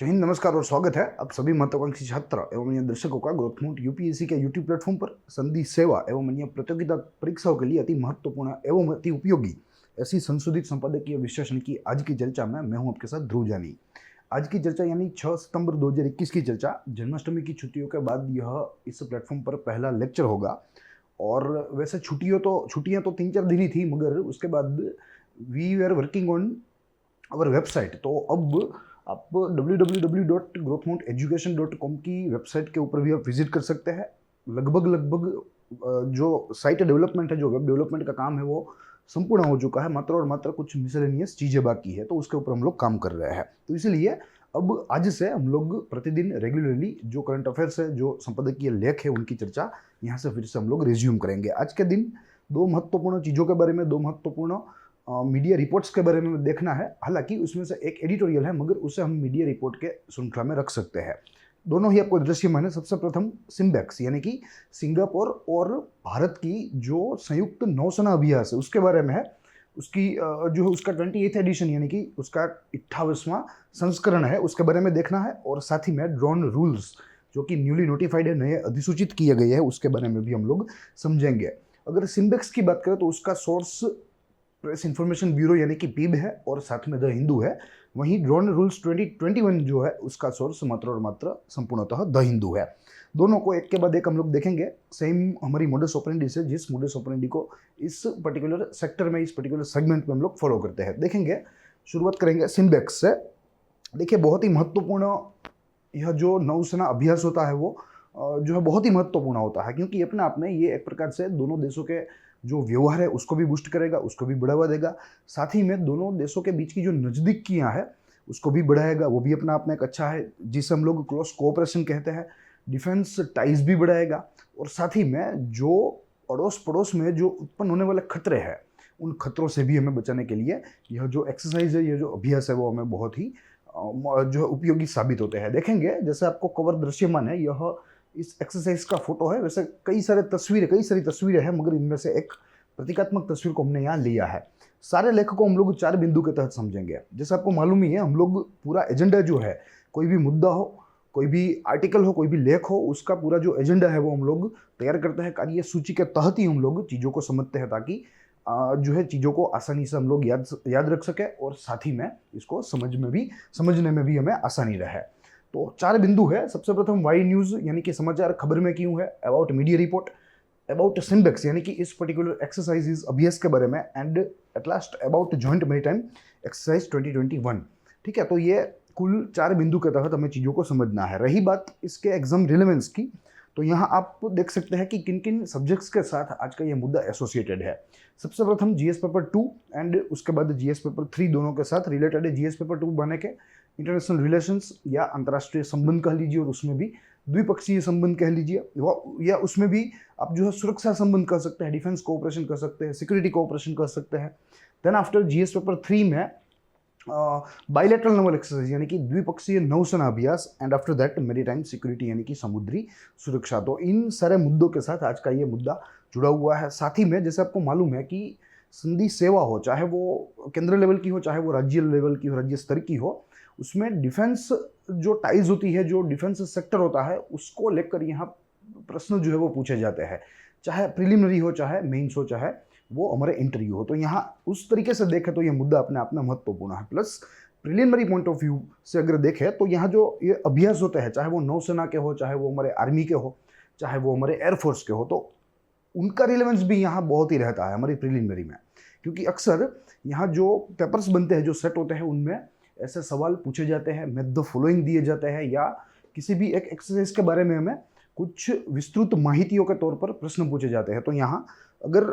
जय हिंद, नमस्कार और स्वागत है आप सभी महत्वाकांक्षी छात्र एवं अन्य दर्शकों का ग्रोथमूट यूपीएससी के यूट्यूब प्लेटफॉर्म पर संधि सेवा एवं अन्य प्रतियोगिता परीक्षाओं के लिए अति महत्वपूर्ण एवं अति उपयोगी ऐसी संशोधित संपादकीय विश्लेषण की आज की चर्चा में मैं हूं आपके साथ ध्रुव जानी। आज की चर्चा यानी 6 सितंबर 2021 की चर्चा, जन्माष्टमी की छुट्टियों के बाद यह इस प्लेटफॉर्म पर पहला लेक्चर होगा। और वैसे छुट्टियाँ तो 3-4 दिन ही थी, मगर उसके बाद we are working on our website. तो अब आप www.growthmounteducation.com की वेबसाइट के ऊपर भी आप विजिट कर सकते हैं। लगभग जो साइट डेवलपमेंट है, जो वेब डेवलपमेंट का काम है, वो संपूर्ण हो चुका है। मात्र और मात्र कुछ मिसलेनियस चीज़ें बाकी है, तो उसके ऊपर हम लोग काम कर रहे हैं। तो इसीलिए अब आज से हम लोग प्रतिदिन रेगुलरली जो करंट अफेयर्स है, जो संपादकीय लेख है, उनकी चर्चा यहाँ से फिर से हम लोग रिज्यूम करेंगे। आज के दिन 2 महत्वपूर्ण चीज़ों के बारे में, 2 महत्वपूर्ण मीडिया रिपोर्ट्स के बारे में देखना है। हालांकि उसमें से एक एडिटोरियल है, मगर उसे हम मीडिया रिपोर्ट के श्रृंखला में रख सकते हैं। दोनों ही आपको दृश्यमान है। सबसे प्रथम सिम्बेक्स यानी कि सिंगापुर और भारत की जो संयुक्त नौसेना अभ्यास है, उसके बारे में है। उसकी जो है उसका 28th एडिशन यानी कि उसका 58वां संस्करण है, उसके बारे में देखना है। और साथ ही में ड्रोन रूल्स जो कि न्यूली नोटिफाइड है, नए अधिसूचित किए गए हैं, उसके बारे में भी हम लोग समझेंगे। अगर सिम्बेक्स की बात करें तो उसका सोर्स प्रेस इन्फॉर्मेशन ब्यूरो यानी कि पीब है, और साथ में द हिंदू है। वहीं ड्रोन रूल्स 2021 जो है उसका सोर्स मात्र और मात्र संपूर्णतः द हिंदू है। दोनों को एक के बाद एक हम लोग देखेंगे। सेम हमारी मोडस ऑपरेंडी से, जिस मोडस ऑपरेंडी को इस पर्टिकुलर सेक्टर में, इस पर्टिकुलर सेगमेंट में हम लोग फॉलो करते हैं, देखेंगे। शुरुआत करेंगे सिम्बेक्स से। देखिए, बहुत ही महत्वपूर्ण यह जो नौसेना अभ्यास होता है वो जो है बहुत ही महत्वपूर्ण होता है, क्योंकि अपने आप में ये एक प्रकार से दोनों देशों के जो व्यवहार है उसको भी बूस्ट करेगा, उसको भी बढ़ावा देगा। साथ ही में दोनों देशों के बीच की जो नज़दीकियाँ है उसको भी बढ़ाएगा, वो भी अपने आप में एक अच्छा है, जिसे हम लोग क्लोज कोऑपरेशन कहते हैं। डिफेंस टाइज भी बढ़ाएगा, और साथ ही में जो अड़ोस पड़ोस में जो उत्पन्न होने वाले खतरे हैं, उन खतरों से भी हमें बचाने के लिए यह जो एक्सरसाइज है, यह जो अभ्यास है, वो हमें बहुत ही जो है उपयोगी साबित होते हैं। देखेंगे, जैसे आपको कवर दृश्यमान है, यह इस एक्सरसाइज का फोटो है। वैसे कई सारी तस्वीरें हैं, मगर इनमें से एक प्रतीकात्मक तस्वीर को हमने यहाँ लिया है। सारे लेख को हम लोग 4 बिंदु के तहत समझेंगे। जैसे आपको मालूम ही है, हम लोग पूरा एजेंडा जो है, कोई भी मुद्दा हो, कोई भी आर्टिकल हो, कोई भी लेख हो, उसका पूरा जो एजेंडा है वो हम लोग तैयार करते हैं। कार्य सूची के तहत ही हम लोग चीज़ों को समझते हैं, ताकि जो है चीज़ों को आसानी से हम लोग याद रख सके, और साथ ही में इसको समझने में भी हमें आसानी रहे। तो 4 बिंदु है। सबसे प्रथम वाई न्यूज़ यानी कि समाचार खबर में क्यों है, about media report, about SIMBEX यानी कि इस पर्टिकुलर एक्सरसाइज अभ्यास के बारे में, and at last about joint maritime exercise 2021। ठीक है, तो ये कुल 4 बिंदु के तहत हमें चीज़ों को समझना है। रही बात इसके एग्जाम रिलेवेंस की, तो यहाँ आप देख सकते हैं कि किन किन सब्जेक्ट्स के साथ आज का ये मुद्दा एसोसिएटेड है। सबसे प्रथम जीएस पेपर 2 एंड उसके बाद जीएस पेपर 3 दोनों के साथ रिलेटेड है। जीएस पेपर 2 बने के इंटरनेशनल रिलेशंस या अंतर्राष्ट्रीय संबंध कह लीजिए, और उसमें भी द्विपक्षीय संबंध कह लीजिए, या उसमें भी आप जो है सुरक्षा संबंध कह सकते हैं, डिफेंस कोऑपरेशन कह सकते हैं, सिक्योरिटी कोऑपरेशन कह सकते हैं। देन आफ्टर जीएस पेपर 3 में बायलैटरल नेवल एक्सरसाइज यानी कि द्विपक्षीय नौसेना अभ्यास, and after that maritime security यानी कि समुद्री सुरक्षा। तो इन सारे मुद्दों के साथ आज का ये मुद्दा जुड़ा हुआ है। साथ ही में जैसे आपको मालूम है कि संधि सेवा हो, चाहे वो केंद्र लेवल की हो, चाहे वो राज्य लेवल की हो, राज्य स्तर की हो, उसमें डिफेंस जो टाइज होती है, जो डिफेंस सेक्टर होता है, उसको लेकर यहाँ प्रश्न जो है वो पूछे जाते हैं, चाहे प्रिलिमिनरी हो, चाहे मेंस हो, चाहे वो हमारे इंटरव्यू हो। तो यहाँ उस तरीके से देखें तो ये मुद्दा अपने आप में महत्वपूर्ण है। Plus preliminary point of view से अगर देखें तो यहाँ जो ये अभ्यास होते हैं, चाहे वो नौसेना के हो, चाहे वो हमारे आर्मी के हो, चाहे वो हमारे एयरफोर्स के हो, तो उनका रिलेवेंस भी यहाँ बहुत ही रहता है हमारी प्रिलिमिनरी में। क्योंकि अक्सर यहाँ जो पेपर्स बनते हैं, जो सेट होते हैं, उनमें ऐसे सवाल पूछे जाते हैं, मैथ द फॉलोइंग दिए जाते हैं, या किसी भी एक एक्सरसाइज के बारे में हमें कुछ विस्तृत माहितियों के तौर पर प्रश्न पूछे जाते हैं। तो यहाँ अगर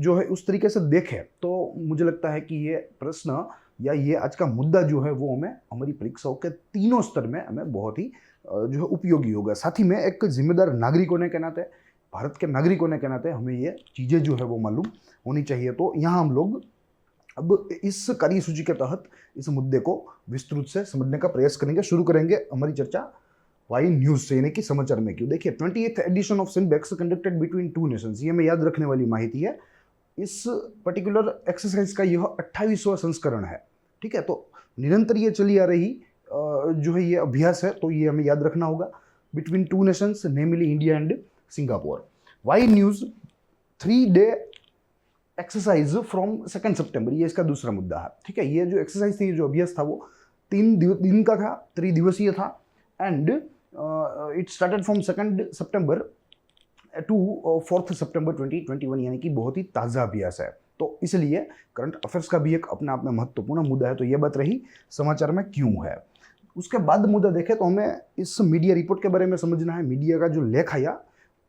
जो है उस तरीके से देखें तो मुझे लगता है कि ये प्रश्न या ये आज का मुद्दा जो है वो हमें हमारी परीक्षाओं के तीनों स्तर में हमें बहुत ही जो है उपयोगी होगा। साथ ही में एक जिम्मेदार नागरिक होने के नाते, भारत के नागरिक होने के नाते, हमें ये चीज़ें जो है वो मालूम होनी चाहिए। तो यहाँ हम लोग अब इस कार्यसूची के तहत इस मुद्दे को विस्तृत से समझने का प्रयास करेंगे। शुरू करेंगे हमारी चर्चा वाई न्यूज़ से यानी कि समाचार में क्यों। देखिए, 28th edition of SIMBEX conducted between 2 nations, ये हमें याद रखने वाली माहिती है। इस पर्टिकुलर एक्सरसाइज का यह 28वां संस्करण है। ठीक है, तो निरंतर ये चली आ रही जो है ये अभ्यास है, तो ये हमें याद रखना होगा, between two nations namely India and Singapore. Why news 3-day exercise from 2 सितंबर, ये इसका दूसरा मुद्दा है। ठीक है, ये जो एक्सरसाइज थी, जो अभ्यास था, वो 3 दिन का था, 3 दिवसीय था, एंड इट स्टार्टेड फ्रॉम 2 सितंबर टू 4 सितंबर 2021, यानी कि बहुत ही ताज़ा अभ्यास है। तो इसलिए करंट अफेयर्स का भी एक अपने आप में महत्वपूर्ण मुद्दा है। तो ये बात रही समाचार में क्यों है। उसके बाद मुद्दा देखें तो हमें इस मीडिया रिपोर्ट के बारे में समझना है। मीडिया का जो लेख आया,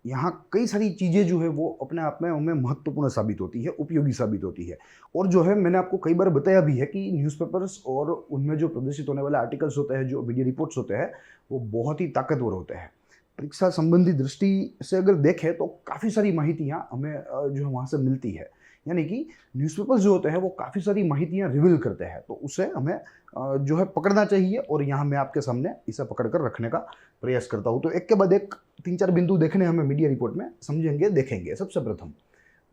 यहाँ कई सारी चीज़ें जो है वो अपने आप में हमें महत्वपूर्ण साबित होती है, उपयोगी साबित होती है। और जो है मैंने आपको कई बार बताया भी है कि न्यूज़पेपर्स और उनमें जो प्रदर्शित होने वाले आर्टिकल्स होते हैं, जो मीडिया रिपोर्ट्स होते हैं, वो बहुत ही ताकतवर होते हैं। परीक्षा संबंधी दृष्टि से अगर देखें तो काफ़ी सारी माहितियाँ हमें जो है वहाँ से मिलती है। यानी कि न्यूज़पेपर्स जो होते हैं वो काफ़ी सारी माहितियाँ रिवील करते हैं, तो उसे हमें जो है पकड़ना चाहिए। और यहाँ मैं आपके सामने इसे पकड़ कर रखने का प्रयास करता हूँ। तो एक के बाद एक 3-4 बिंदु देखने हमें मीडिया रिपोर्ट में, समझेंगे, देखेंगे। सबसे प्रथम,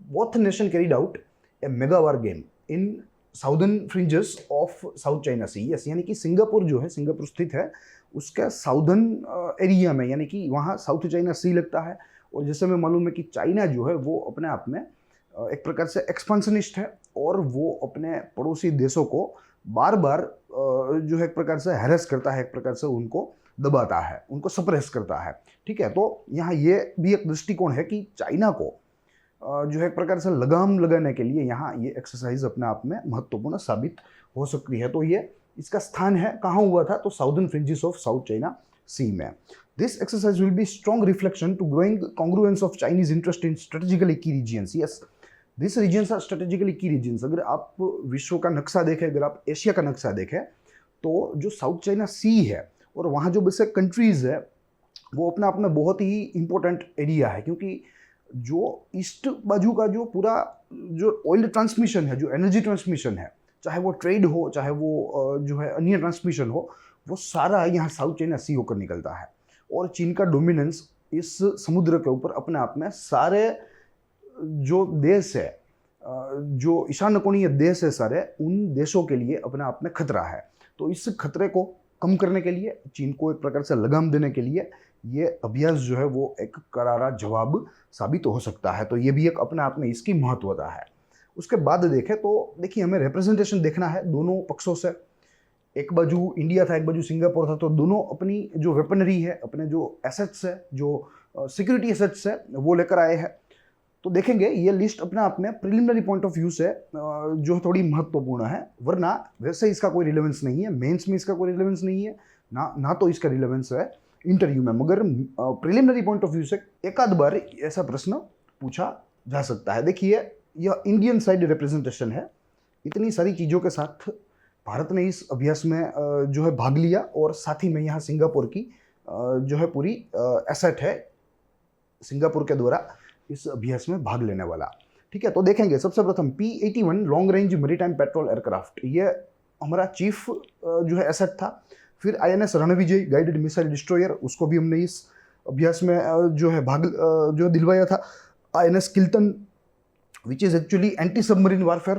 both nation carried out a mega war game in southern fringes of South China Sea. Yes, यानी कि सिंगापुर जो है, सिंगापुर स्थित है, उसका साउदर्न एरिया में, यानी कि वहाँ साउथ चाइना सी लगता है। और जैसे हमें मालूम है कि चाइना जो है वो अपने आप में एक प्रकार से एक्सपांशनिस्ट है, और वो अपने पड़ोसी देशों को बार बार जो है एक प्रकार से हैरेस करता है, एक प्रकार से उनको दबाता है, उनको सप्रेस करता है। ठीक है, तो यहाँ ये भी एक दृष्टिकोण है कि चाइना को जो है एक प्रकार से लगाम लगाने के लिए यहाँ ये एक्सरसाइज अपने आप में महत्वपूर्ण साबित हो सकती है। तो ये इसका स्थान है, कहाँ हुआ था, तो southern fringes of South China Sea में। This exercise will be strong reflection to growing congruence of Chinese interest in strategically key regions. Yes, this regions are strategically key regions. अगर आप विश्व का नक्शा देखें, अगर आप एशिया का नक्शा देखें, तो जो साउथ चाइना सी है और वहाँ जो बेसिक कंट्रीज़ है, वो अपने आप में बहुत ही इंपॉर्टेंट एरिया है। क्योंकि जो ईस्ट बाजू का जो पूरा जो ऑयल ट्रांसमिशन है, जो एनर्जी ट्रांसमिशन है, चाहे वो ट्रेड हो, चाहे वो जो है अन्य ट्रांसमिशन हो, वो सारा यहाँ साउथ चाइना सी होकर निकलता है। और चीन का डोमिनेंस इस समुद्र के ऊपर अपने आप में सारे जो देश है, जो ईशान कोणीय देश है, सारे उन देशों के लिए अपने आप में खतरा है। तो इस खतरे को कम करने के लिए, चीन को एक प्रकार से लगाम देने के लिए, ये अभ्यास जो है वो एक करारा जवाब साबित हो सकता है। तो ये भी एक अपने आप में इसकी महत्वता है। उसके बाद देखें तो देखिए, हमें रिप्रेजेंटेशन देखना है दोनों पक्षों से। एक बाजू इंडिया था, एक बाजू सिंगापुर था, तो दोनों अपनी जो वेपनरी है, अपने जो एसेट्स है, जो सिक्योरिटी एसेट्स है, वो लेकर आए हैं। तो देखेंगे ये लिस्ट अपने आप में प्रिलिमिनरी पॉइंट ऑफ व्यू से जो थोड़ी महत्वपूर्ण है, वरना वैसे इसका कोई रिलेवेंस नहीं है, मेंस में इसका कोई रिलेवेंस नहीं है, ना तो इसका रिलेवेंस है इंटरव्यू में। मगर प्रिलिमिनरी पॉइंट ऑफ व्यू से एक आध बार ऐसा प्रश्न पूछा जा सकता है। देखिए, यह इंडियन साइड रिप्रेजेंटेशन है। इतनी सारी चीज़ों के साथ भारत ने इस अभ्यास में जो है भाग लिया, और साथ ही में यहाँ सिंगापुर की जो है पूरी एसेट है, सिंगापुर के द्वारा इस अभ्यास में भाग लेने वाला। ठीक है, तो देखेंगे सबसे प्रथम P-81 long range maritime patrol aircraft, ये हमारा चीफ जो है एसेट था। फिर INS Ranvijay guided missile destroyer, उसको भी हमने इस अभ्यास में जो है भाग जो दिलवाया था। INS Kiltan which is actually anti submarine warfare,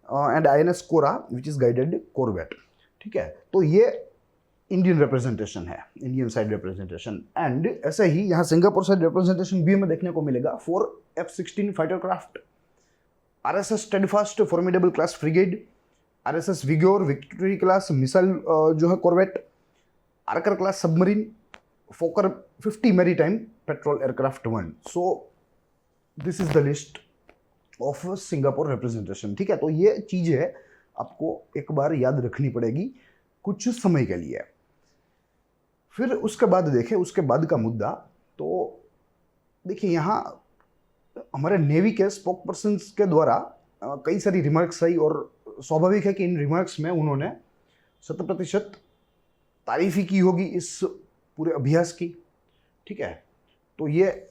and INS Kora which is guided corvette. ठीक है, तो ये इंडियन रिप्रेजेंटेशन है, इंडियन साइड रिप्रेजेंटेशन। एंड ऐसे ही यहाँ सिंगापुर साइड रिप्रेजेंटेशन भी हमें देखने को मिलेगा। 4 F-16 fighter craft, RSS steadfast formidable class frigate, RSS vigour victory class missile जो है corvette, archer class submarine, Fokker 50 maritime patrol aircraft 1। So this is the list of Singapore representation. ठीक है, तो ये चीज़ें आपको एक बार याद रखनी पड़ेगी कुछ समय के लिए। फिर उसके बाद देखें, उसके बाद का मुद्दा, तो देखिए यहाँ हमारे नेवी के स्पोक पर्सन के द्वारा कई सारी रिमार्क्स आई, और स्वाभाविक है कि इन रिमार्क्स में उन्होंने 100% तारीफ ही की होगी इस पूरे अभ्यास की। ठीक है, तो ये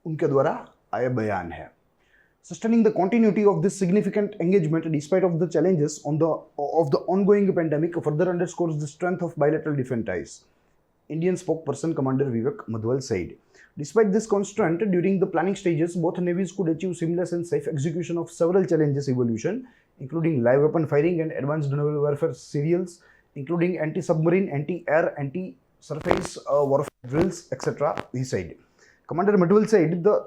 उनके द्वारा आए बयान है। Sustaining the continuity of this significant engagement despite of the challenges of the ongoing pandemic further underscores the strength of bilateral defense ties, Indian spokesperson Commander Vivek Madhwal said. Despite this constraint, during the planning stages, both navies could achieve seamless and safe execution of several challenges evolution, including live weapon firing and advanced naval warfare serials, including anti-submarine, anti-air, anti-surface warfare drills, etc. He said. Commander Madhuval said the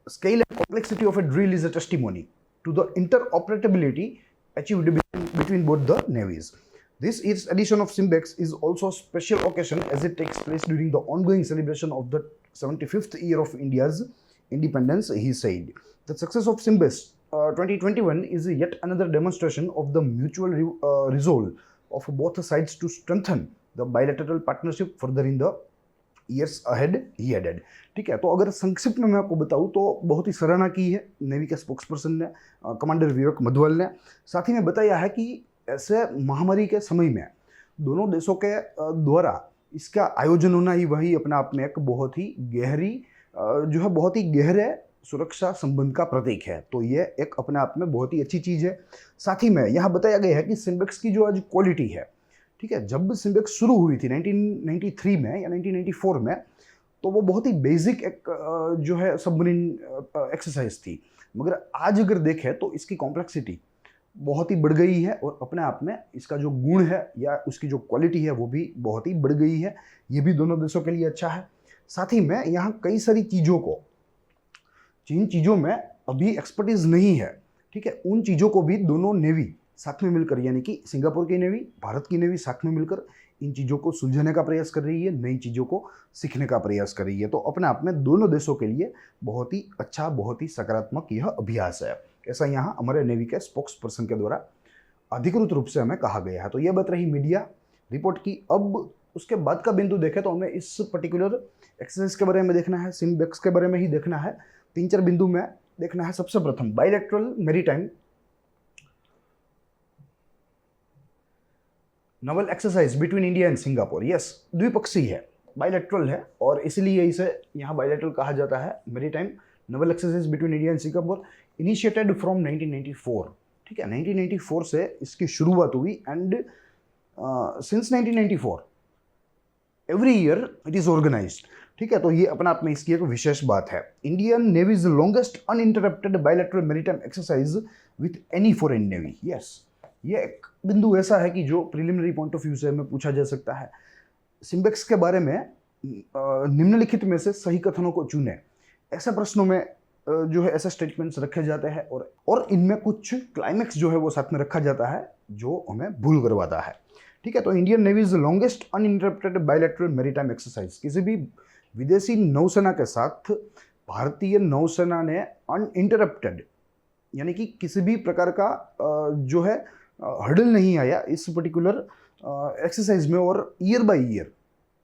scale and complexity of a drill is a testimony to the interoperability achieved between both the navies. This year's edition of Simbex is also a special occasion as it takes place during the ongoing celebration of the 75th year of India's independence, he said. The success of Simbex 2021 is yet another demonstration of the mutual resolve of both sides to strengthen the bilateral partnership further in the years ahead, he added. ठीक है, तो अगर संक्षिप्त में मैं आपको बताऊं तो बहुत ही सराहना की है नेवी के स्पोक्स पर्सन ने, कमांडर विवेक मधवल ने। साथ ही में बताया है कि ऐसे महामारी के समय में दोनों देशों के द्वारा इसका आयोजन होना ही वही अपने आप में एक बहुत ही गहरी जो है बहुत ही गहरे सुरक्षा संबंध का प्रतीक है। तो ये एक अपने आप में बहुत ही अच्छी चीज़ है। साथ ही में यहाँ बताया गया है कि सिम्बेक्स की जो आज क्वालिटी है, ठीक है, जब सिम्बेक्स शुरू हुई थी 1993 में या 1994 में, तो वो बहुत ही बेसिक एक जो है सबमरीन एक्सरसाइज थी। मगर आज अगर देखें तो इसकी कॉम्प्लेक्सिटी बहुत ही बढ़ गई है और अपने आप में इसका जो गुण है या उसकी जो क्वालिटी है वो भी बहुत ही बढ़ गई है। ये भी दोनों देशों के लिए अच्छा है। साथ ही में यहाँ कई सारी चीज़ों को, जिन चीज़ों में अभी एक्सपर्टीज नहीं है, ठीक है, उन चीज़ों को भी दोनों नेवी साथ में मिलकर, यानी कि सिंगापुर की नेवी, भारत की नेवी साथ में मिलकर इन चीज़ों को सुलझाने का प्रयास कर रही है, नई चीज़ों को सीखने का प्रयास कर रही है। तो अपने आप में दोनों देशों के लिए बहुत ही अच्छा, बहुत ही सकारात्मक यह अभ्यास है, ऐसा यहाँ हमारे नेवी के स्पोक्स पर्सन के द्वारा अधिकृत रूप से हमें कहा गया है। तो यह बात रही मीडिया रिपोर्ट की। अब उसके बाद का बिंदु देखें तो हमें इस पर्टिकुलर एक्सरसाइज के बारे में देखना है, सिम्बेक्स के बारे में ही देखना है। 3-4 बिंदु में देखना है। सबसे प्रथम bilateral maritime naval exercise between India and Singapore. Yes, द्विपक्षीय है, बायलैटरल है और इसीलिए इसे यहाँ बायलैटरल कहा जाता है। Maritime naval exercise between India and Singapore initiated from 1994, ठीक है, 1994 से इसकी शुरुआत हुई and since 1994 every year it is organised, ठीक है। तो ये अपना आप में इसकी एक विशेष बात है। Indian Navy's longest uninterrupted bilateral maritime exercise with any foreign navy. Yes, ये एक बिंदु ऐसा है कि जो प्रिलिमिनरी पॉइंट ऑफ व्यू से हमें पूछा जा सकता है। सिम्बेक्स के बारे में निम्नलिखित में से सही कथनों को चुने, ऐसे प्रश्नों में जो है ऐसे स्टेटमेंट्स रखे जाते हैं और इनमें कुछ क्लाइमेक्स जो है वो साथ में रखा जाता है जो हमें भूल करवाता है, ठीक है। तो Indian Navy's longest uninterrupted bilateral maritime exercise, किसी भी विदेशी नौसेना के साथ भारतीय नौसेना ने अनइंटरप्टेड, यानी कि किसी भी प्रकार का जो है हर्डल नहीं आया इस पर्टिकुलर एक्सरसाइज में, और ईयर बाय ईयर,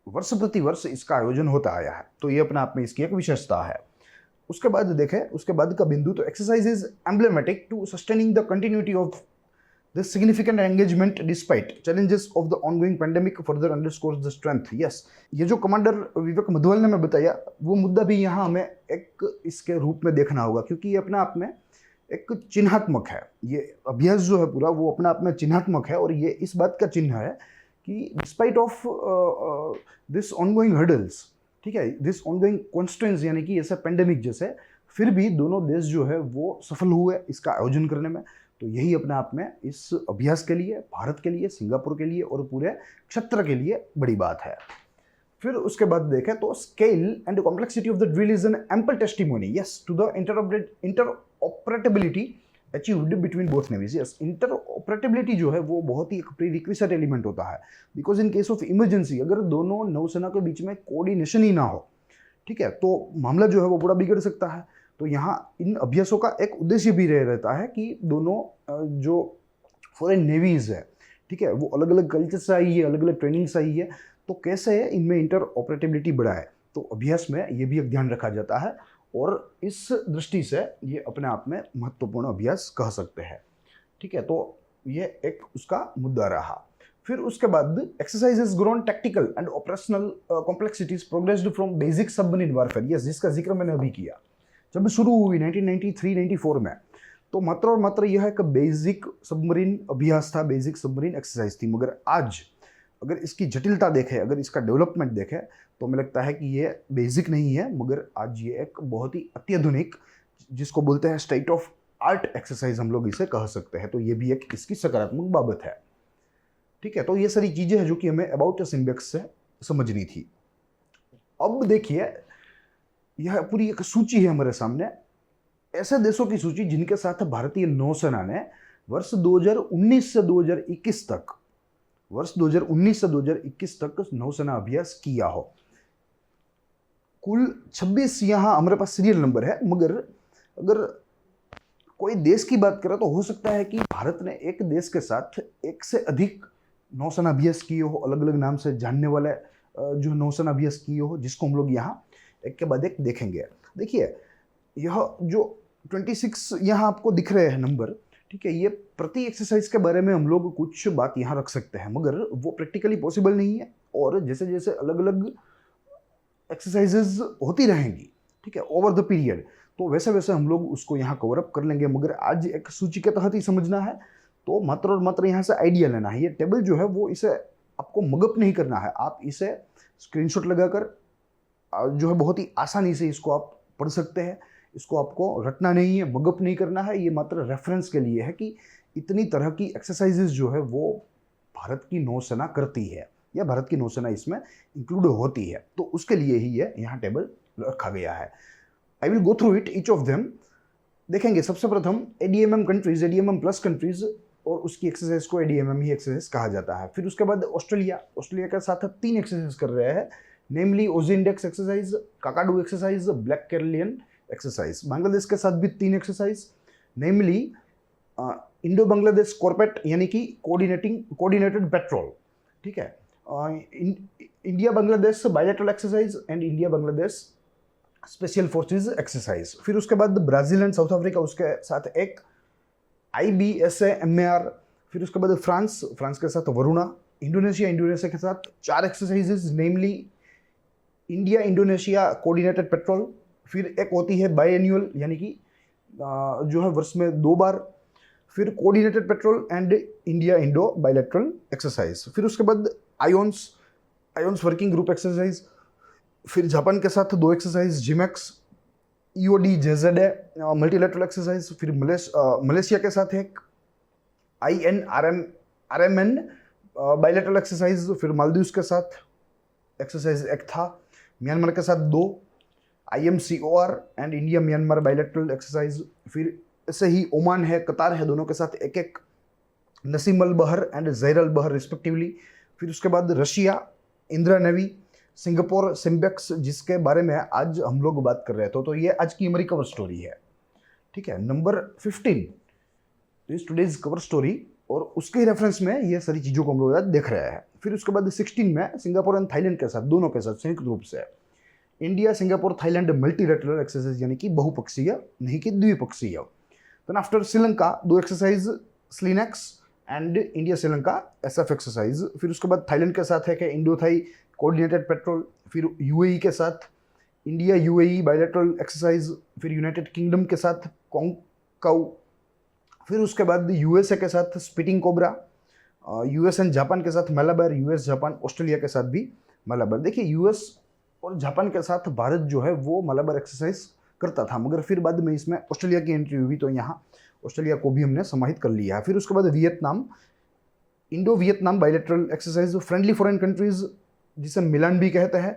वर्ष प्रति वर्ष इसका आयोजन होता आया है। तो ये अपने आप में इसकी एक विशेषता है। उसके बाद देखें, उसके बाद का बिंदु, तो exercise is emblematic to sustaining the continuity of the significant engagement despite challenges of the ongoing pandemic further underscores the strength. Yes, ये जो कमांडर विवेक मधवल ने मैं बताया वो मुद्दा भी यहाँ हमें एक इसके रूप में देखना होगा, क्योंकि ये अपने आप में एक चिन्हात्मक है। ये अभ्यास जो है पूरा वो अपने आप में चिन्हात्मक है और ये इस बात का चिन्ह है कि despite of this ongoing hurdles, ठीक है, दिस ऑनगोइंग कॉन्स्टेंट्स, यानी कि ऐसे पेंडेमिक जैसे, फिर भी दोनों देश जो है वो सफल हुए इसका आयोजन करने में। तो यही अपने आप में इस अभ्यास के लिए, भारत के लिए, सिंगापुर के लिए और पूरे क्षेत्र के लिए बड़ी बात है। फिर उसके बाद देखें तो scale and complexity of the drill is an ample testimony, yes, to the interoperability achieved between both navies. Yes, interoperability जो है वो बहुत ही एक प्रीरिक्विजिट एलिमेंट होता है, because in case of emergency अगर दोनों नौसेना के बीच में कोऑर्डिनेशन ही ना हो, ठीक है, तो मामला जो है वो पूरा बिगड़ सकता है। तो यहाँ इन अभ्यासों का एक उद्देश्य भी रहता है कि दोनों जो फॉरेन नेवीज है, ठीक है, वो अलग अलग कल्चर से आई है, अलग अलग ट्रेनिंग से आई है, तो कैसे इनमें इंटर ऑपरेटिबिलिटी बढ़ाए, तो अभ्यास में ये भी एक ध्यान रखा जाता है और इस दृष्टि से ये अपने आप में महत्वपूर्ण अभ्यास कह सकते हैं, ठीक है। तो ये एक उसका मुद्दा रहा। फिर उसके बाद exercise is grown tactical and operational complexities progressed from basic submarine warfare. Yes, जिसका जिक्र मैंने अभी किया, जब शुरू हुई 1993-94 में, तो मात्र और मात्र यह एक बेसिक सबमरीन अभ्यास था, बेसिक सबमरीन एक्सरसाइज थी। मगर आज अगर इसकी जटिलता देखें, अगर इसका डेवलपमेंट देखें, तो हमें लगता है कि ये बेसिक नहीं है, मगर आज ये एक बहुत ही अत्याधुनिक, जिसको बोलते हैं स्टेट ऑफ आर्ट एक्सरसाइज, हम लोग इसे कह सकते हैं। तो ये भी एक इसकी सकारात्मक बाबत है। ठीक है, तो ये सारी चीजें हैं जो कि हमें अबाउट सिम्बियक्स से समझनी थी। अब देखिए, यह पूरी एक सूची है हमारे सामने, ऐसे देशों की सूची जिनके साथ भारतीय नौसेना ने वर्ष 2019 से 2021 तक, वर्ष 2019 से 2021 तक नौसेना अभ्यास किया हो। कुल 26 यहाँ हमारे पास सीरियल नंबर है, मगर अगर कोई देश की बात करें तो हो सकता है कि भारत ने एक देश के साथ एक से अधिक नौसेना अभ्यास किए हो, अलग अलग नाम से जानने वाले जो नौसेना अभ्यास किए हो, जिसको हम लोग यहाँ एक के बाद एक देखेंगे। देखिए, यह जो 26 यहाँ आपको दिख रहे हैं नंबर, ठीक है, ये प्रति एक्सरसाइज के बारे में हम लोग कुछ बात यहाँ रख सकते हैं, मगर वो प्रैक्टिकली पॉसिबल नहीं है। और जैसे जैसे अलग अलग एक्सरसाइजेज होती रहेंगी, ठीक है, ओवर द पीरियड, तो वैसे वैसे हम लोग उसको यहाँ कवर अप कर लेंगे। मगर आज एक सूची के तहत ही समझना है, तो मात्र और मात्र यहाँ से आइडिया लेना है। ये टेबल जो है वो इसे आपको मगअप नहीं करना है, आप इसे स्क्रीनशॉट लगाकर जो है बहुत ही आसानी से इसको आप पढ़ सकते हैं। इसको आपको रटना नहीं है, मगअप नहीं करना है, ये मात्र रेफरेंस के लिए है कि इतनी तरह की एक्सरसाइजेज जो है वो भारत की नौसेना करती है या भारत की नौसेना इसमें इंक्लूड होती है, तो उसके लिए ही ये यहाँ टेबल रखा गया है। I will go through it each of them. देखेंगे सबसे प्रथम ADMM countries, ADMM plus countries, और उसकी एक्सरसाइज को एडीएमएम ही एक्सरसाइज कहा जाता है। फिर उसके बाद ऑस्ट्रेलिया, ऑस्ट्रेलिया के साथ 3 एक्सरसाइज कर रहे हैं, namely AUSINDEX exercise, Kakadu exercise, black Carillon exercise. Bangladesh के साथ भी 3 exercise, namely Indo Bangladesh CORPAT यानी कि कोऑर्डिनेटेड पेट्रोल, ठीक है, India Bangladesh bilateral exercise and India Bangladesh special forces exercise. फिर उसके बाद ब्राजील एंड साउथ अफ्रीका, उसके साथ एक IBSA-MAR। फिर उसके बाद फ्रांस, फ्रांस के साथ वरुणा। इंडोनेशिया के साथ 4 एक्सरसाइजेज, नेमली इंडिया इंडोनेशिया कोऑर्डिनेटेड पेट्रोल। फिर एक होती है बायएन्युअल यानी कि जो है वर्ष में 2 बार। फिर coordinated petrol and India Indo bilateral exercise. फिर उसके बाद आयोन्स वर्किंग ग्रुप एक्सरसाइज। फिर जापान के साथ 2 exercise, JIMEX EOD-JZA multilateral exercise. फिर मलेशिया के साथ एक INRMN बायलैटरल एक्सरसाइज। फिर मालदीव्स के साथ एक्सरसाइज एक था। म्यांमार के साथ 2 IMCOR and India Myanmar bilateral exercise. फिर ऐसे ही ओमान है, कतार है, दोनों के साथ एक नसीम अल बहर एंड ज़ैर अल बहर रिस्पेक्टिवली। फिर उसके बाद Russia, Indira navy, Singapore SIMBEX, जिसके बारे में आज हम लोग बात कर रहे थे। तो ये आज की हमारी कवर स्टोरी है, ठीक है। Number 15 is today's cover story, और उसके रेफरेंस में ये सारी चीज़ों को हम लोग देख रहे हैं। फिर उसके बाद 16 में सिंगापुर एंड थाईलैंड के साथ, दोनों के साथ संयुक्त रूप से India Singapore Thailand multilateral exercise यानी कि बहुपक्षीय नहीं कि द्विपक्षीय। Then after Sri Lanka 2 exercise, SLINEX and India Sri Lanka SF exercise. फिर उसके बाद थाईलैंड के साथ है कि इंडो थाई कोऑर्डिनेटेड पेट्रोल। फिर UAE के साथ इंडिया UAE बायलैटरल एक्सरसाइज। फिर यूनाइटेड किंगडम के साथ कॉन्काउ। फिर उसके बाद USA के साथ spitting cobra, US and Japan के साथ मलाबार, US जापान ऑस्ट्रेलिया के साथ भी मलाबार। देखिए, US और जापान के साथ भारत जो है वो मलाबार एक्सरसाइज करता था, मगर फिर बाद में इसमें ऑस्ट्रेलिया की एंट्री हुई, तो यहाँ ऑस्ट्रेलिया को भी हमने समाहित कर लिया है। फिर उसके बाद Vietnam, Indo Vietnam bilateral exercise. Friendly foreign countries, जिसे मिलान भी कहते हैं,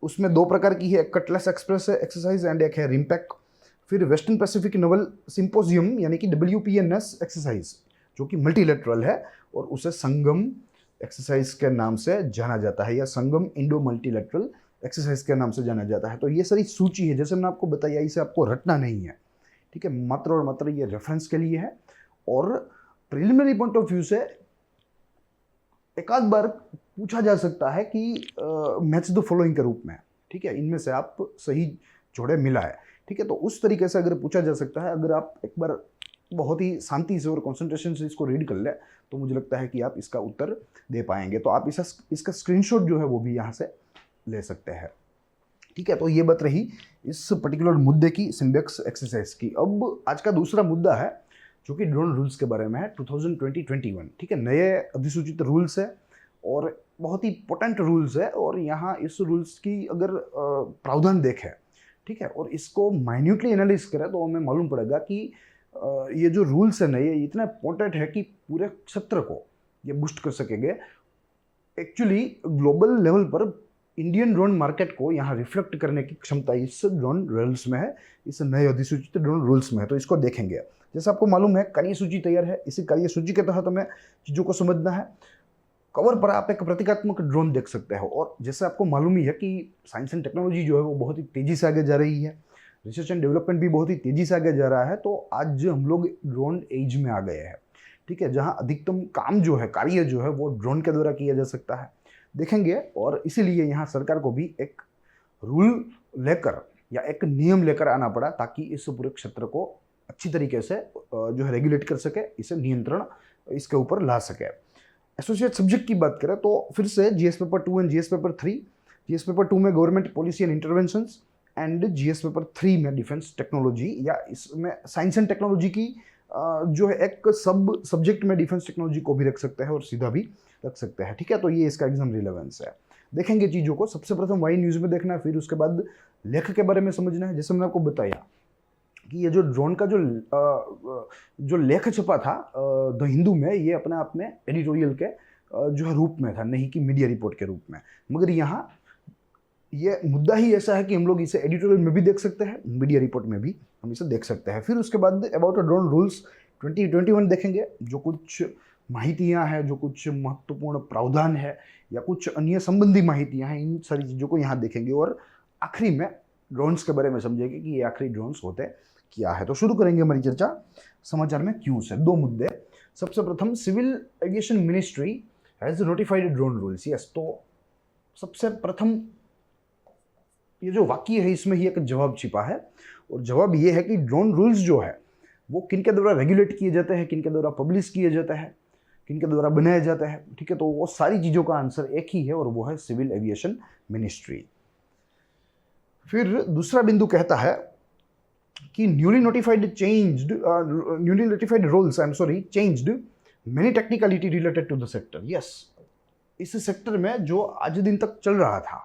उसमें 2 प्रकार की है, एक कटलेस एक्सप्रेस एक्सरसाइज एंड एक है रिम्पैक। फिर वेस्टर्न पैसिफिक नवल सिंपोजियम यानी कि WPNS एक्सरसाइज, जो कि मल्टीलैटरल है और उसे संगम एक्सरसाइज के नाम से जाना जाता है, या संगम इंडो मल्टीलैटरल एक्सरसाइज के नाम से जाना जाता है। तो ये सारी सूची है, जैसे मैंने आपको बताया, इसे आपको रटना नहीं है, ठीक है, मात्र और मात्र ये रेफरेंस के लिए है। और प्रिलिमिनरी पॉइंट ऑफ व्यू से एक आध बार पूछा जा सकता है कि मैच द फॉलोइंग के रूप में, ठीक है, इनमें से आप सही जोड़े मिलाए, ठीक है। तो उस तरीके से अगर पूछा जा सकता है, अगर आप एक बार बहुत ही शांति से और कंसंट्रेशन से इसको रीड कर ले, तो मुझे लगता है कि आप इसका उत्तर दे पाएंगे। तो आप इसका स्क्रीनशॉट जो है वो भी यहाँ से ले सकते हैं, ठीक है। तो ये बात रही इस पर्टिकुलर मुद्दे की, सिम्बेक्स एक्सरसाइज की। अब आज का दूसरा मुद्दा है जो कि ड्रोन रूल्स के बारे में है, 2020-21, ठीक है। नए अधिसूचित रूल्स है और बहुत ही पोटेंट रूल्स है, और यहाँ इस रूल्स की अगर प्रावधान देखें, ठीक है, और इसको माइन्यूटली एनालिस करें, तो हमें मालूम पड़ेगा कि ये जो रूल्स है नए, इतने पोटेंट है कि पूरे क्षेत्र को, ये बूस्ट कर सकेंगे। एक्चुअली ग्लोबल लेवल पर इंडियन ड्रोन मार्केट को यहाँ रिफ्लेक्ट करने की क्षमता इस ड्रोन रूल्स में है, इस नए अधिसूचित ड्रोन रूल्स में है। तो इसको देखेंगे। जैसे आपको मालूम है कार्यसूची तैयार है, इसी कार्यसूची के तहत हमें चीज़ों को समझना है। कवर पर आप एक प्रतीकात्मक ड्रोन देख सकते हो, और जैसे आपको मालूम ही है कि साइंस एंड टेक्नोलॉजी जो है वो बहुत ही तेज़ी से आगे जा रही है, रिसर्च एंड डेवलपमेंट भी बहुत ही तेज़ी से आगे जा रहा है। तो आज हम लोग ड्रोन एज में आ गए हैं, ठीक है, जहाँ अधिकतम काम जो है, कार्य जो है वो ड्रोन के द्वारा किया जा सकता है, देखेंगे। और इसीलिए यहाँ सरकार को भी एक रूल लेकर या एक नियम लेकर आना पड़ा, ताकि इस पूरे क्षेत्र को अच्छी तरीके से जो है रेगुलेट कर सके, इसे नियंत्रण इसके ऊपर ला सके। एसोसिएट सब्जेक्ट की बात करें तो फिर से GS paper 2 and GS paper 3। GS paper 2 में government policy and interventions, and GS paper 3 में डिफेंस टेक्नोलॉजी, या इसमें साइंस एंड टेक्नोलॉजी की जो है एक सब सब्जेक्ट में डिफेंस टेक्नोलॉजी को भी रख सकते हैं और सीधा भी रख सकते हैं, ठीक है। तो ये इसका एग्जाम रिलेवेंस है। देखेंगे चीज़ों को, सबसे प्रथम वाई न्यूज़ में देखना है, फिर उसके बाद लेख के बारे में समझना है। जैसे मैंने आपको बताया कि ये जो ड्रोन का जो लेख छपा था द हिंदू में, ये अपने आप में एडिटोरियल के जो है रूप में था, नहीं कि मीडिया रिपोर्ट के रूप में। मगर यहाँ ये मुद्दा ही ऐसा है कि हम लोग इसे एडिटोरियल में भी देख सकते हैं, मीडिया रिपोर्ट में भी हम इसे देख सकते हैं। फिर उसके बाद अबाउट ड्रोन रूल्स 2021 देखेंगे, जो कुछ माहितियाँ हैं, जो कुछ महत्वपूर्ण प्रावधान है या कुछ अन्य संबंधी माहितियाँ हैं, इन सारी चीज़ों को यहाँ देखेंगे। और आखिरी में ड्रोन्स के बारे में समझेंगे कि ये आखिरी ड्रोन्स होते क्या है। तो शुरू करेंगे हमारी चर्चा समाचार में क्यों से। 2 मुद्दे। सबसे प्रथम, civil aviation ministry has notified drone rules. Yes, तो सबसे प्रथम ये जो वाक्य है इसमें ही एक जवाब छिपा है, और जवाब ये है कि ड्रोन रूल्स जो है वो किन के द्वारा रेगुलेट किए जाते हैं, किन के द्वारा पब्लिश किए जाते हैं, किन के द्वारा बनाया जाता है, ठीक है। तो वो सारी चीज़ों का आंसर एक ही है, और वो है सिविल एविएशन मिनिस्ट्री। फिर दूसरा बिंदु कहता है कि newly notified rules changed many technicality related to the sector. Yes, इस सेक्टर में जो आज दिन तक चल रहा था,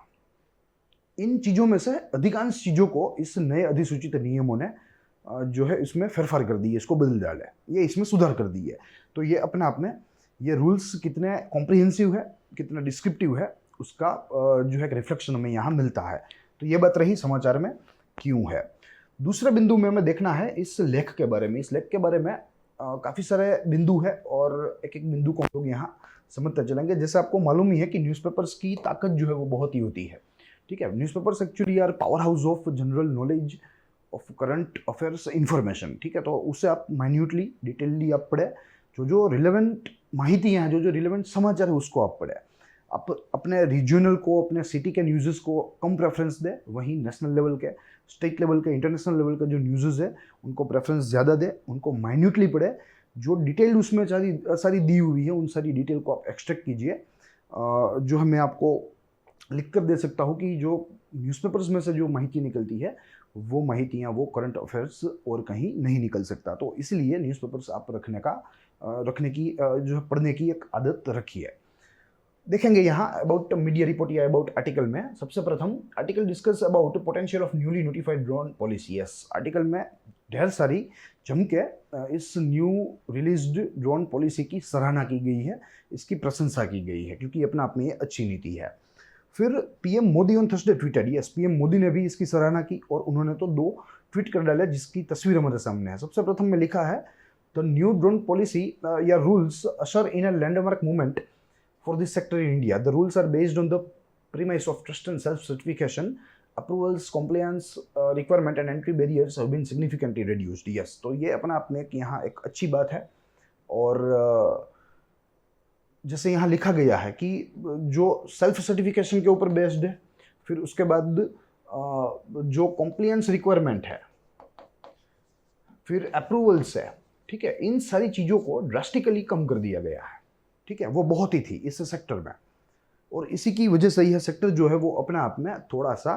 इन चीज़ों में से अधिकांश चीज़ों को इस नए अधिसूचित नियमों ने जो है इसमें फेरफार कर दी है, इसको बदल डाला है, ये इसमें सुधार कर दी है। तो ये अपने आप में ये रूल्स कितने कॉम्प्रिहेंसिव है, कितना डिस्क्रिप्टिव है, उसका जो है रिफ्लेक्शन हमें यहाँ मिलता है। तो ये बात रही समाचार में क्यों है। दूसरे बिंदु में हमें देखना है इस लेख के बारे में। इस लेख के बारे में काफ़ी सारे बिंदु है, और एक एक बिंदु को हम लोग यहाँ समझते चलेंगे। जैसे आपको मालूम ही है कि न्यूज़पेपर्स की ताकत जो है वो बहुत ही होती है, ठीक है। Newspapers actually are powerhouse of general knowledge of current affairs information, ठीक है। तो उससे आप माइन्यूटली डिटेलली आप पढ़े, जो रिलेवेंट माहितियाँ हैं, जो रिलेवेंट समाचार है उसको आप पढ़े। आप अपने रीजनल को, अपने सिटी के न्यूज़ को कम प्रेफरेंस दे, वहीं नेशनल लेवल के, स्टेट लेवल के, इंटरनेशनल लेवल के जो न्यूज़ है उनको प्रेफरेंस ज़्यादा दे, उनको माइन्यूटली पढ़े। जो डिटेल उसमें सारी दी हुई है, उन सारी डिटेल को आप एक्सट्रैक्ट कीजिए। जो है मैं आपको लिख कर दे सकता हूँ कि जो न्यूज़पेपर्स में से जो माहिती निकलती है वो माहितियाँ, वो करंट अफेयर्स और कहीं नहीं निकल सकता। तो इसलिए न्यूज़पेपर्स आप रखने की जो है पढ़ने की एक आदत रखिए। देखेंगे यहाँ अबाउट मीडिया रिपोर्ट या अबाउट आर्टिकल में। सबसे प्रथम article discuss about potential of newly notified drone policy. Yes, article में ढेर सारी जम के इस न्यू रिलीज्ड ड्रोन पॉलिसी की सराहना की गई है, इसकी प्रशंसा की गई है, क्योंकि अपने आप में ये अच्छी नीति है। फिर PM Modi on Thursday tweeted. Yes, PM Modi ने भी इसकी सराहना की, और उन्होंने तो 2 ट्वीट कर डाले जिसकी तस्वीर हमारे सामने है। सबसे प्रथम में लिखा है, द न्यू ड्रोन पॉलिसी या rules usher in a landmark movement for this sector in India. The rules are based on the premise of trust and self-certification. Approvals, compliance requirement and entry barriers have been significantly reduced. Yes, तो ये अपना आप में यहाँ एक अच्छी बात है। और जैसे यहाँ लिखा गया है कि जो सेल्फ सर्टिफिकेशन के ऊपर बेस्ड है, फिर उसके बाद जो कॉम्प्लियंस रिक्वायरमेंट है, फिर अप्रूवल्स है, ठीक है, इन सारी चीज़ों को ड्रास्टिकली कम कर दिया गया है, ठीक है। वो बहुत ही थी इस सेक्टर में, और इसी की वजह से यह सेक्टर जो है वो अपने आप में थोड़ा सा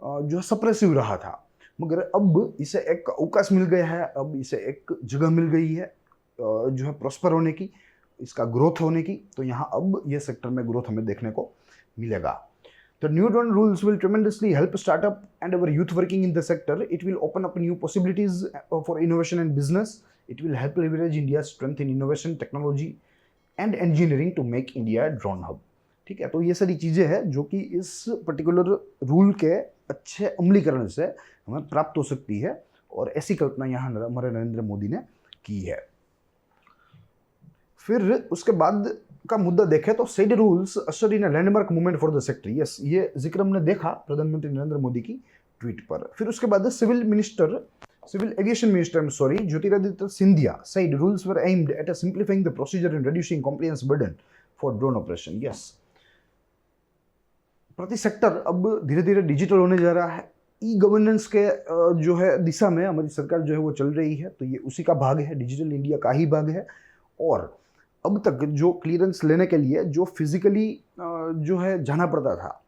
जो सप्रेसिव रहा था। मगर अब इसे एक अवकाश मिल गया है, अब इसे एक जगह मिल गई है जो है प्रॉस्पर होने की, इसका ग्रोथ होने की। तो यहाँ अब ये सेक्टर में ग्रोथ हमें देखने को मिलेगा। The new drone rules will tremendously help startup and our youth working in the sector. It will open up new possibilities for innovation and business. It will help leverage India's strength in innovation, technology, and engineering to make India drone hub. ठीक है, तो ये सारी चीज़ें हैं जो कि इस पर्टिकुलर रूल के अच्छे अमलीकरण से हमें प्राप्त हो सकती है, और ऐसी कल्पना यहाँ हमारे नरेंद्र मोदी ने की है। फिर उसके बाद का मुद्दा देखें तो said rules usher in landmark movement for the sector. Yes, ये जिक्र हमने देखा प्रधानमंत्री नरेंद्र मोदी की ट्वीट पर। फिर उसके बाद civil aviation minister Jyotiraditya Scindia said rules were aimed at simplifying the procedure and reducing compliance burden for drone operation। Yes, प्रति सेक्टर अब धीरे धीरे डिजिटल होने जा रहा है। ई गवर्नेंस के जो है दिशा में हमारी सरकार जो है वो चल रही है, तो ये उसी का भाग है, डिजिटल इंडिया का ही भाग है। और अब तक जो क्लियरेंस लेने के लिए जो फिजिकली जो है जाना पड़ता था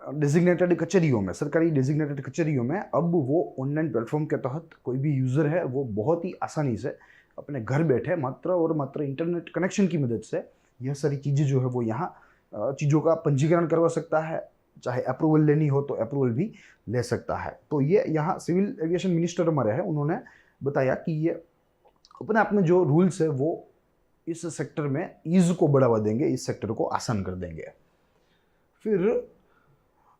डेजिग्नेटेड कचहरियों में, सरकारी डेजिग्नेटेड कचहरियों में, अब वो ऑनलाइन प्लेटफॉर्म के तहत कोई भी यूज़र है वो बहुत ही आसानी से अपने घर बैठे मात्र और मात्र इंटरनेट कनेक्शन की मदद से यह सारी चीज़ें जो है वो यहाँ चीज़ों का पंजीकरण करवा सकता है। चाहे अप्रूवल लेनी हो तो अप्रूवल भी ले सकता है। तो ये यहाँ सिविल एविएशन मिनिस्टर हमारे हैं, उन्होंने बताया कि ये अपने आप में जो रूल्स है वो इस सेक्टर में ईज को बढ़ावा देंगे, इस सेक्टर को आसान कर देंगे। फिर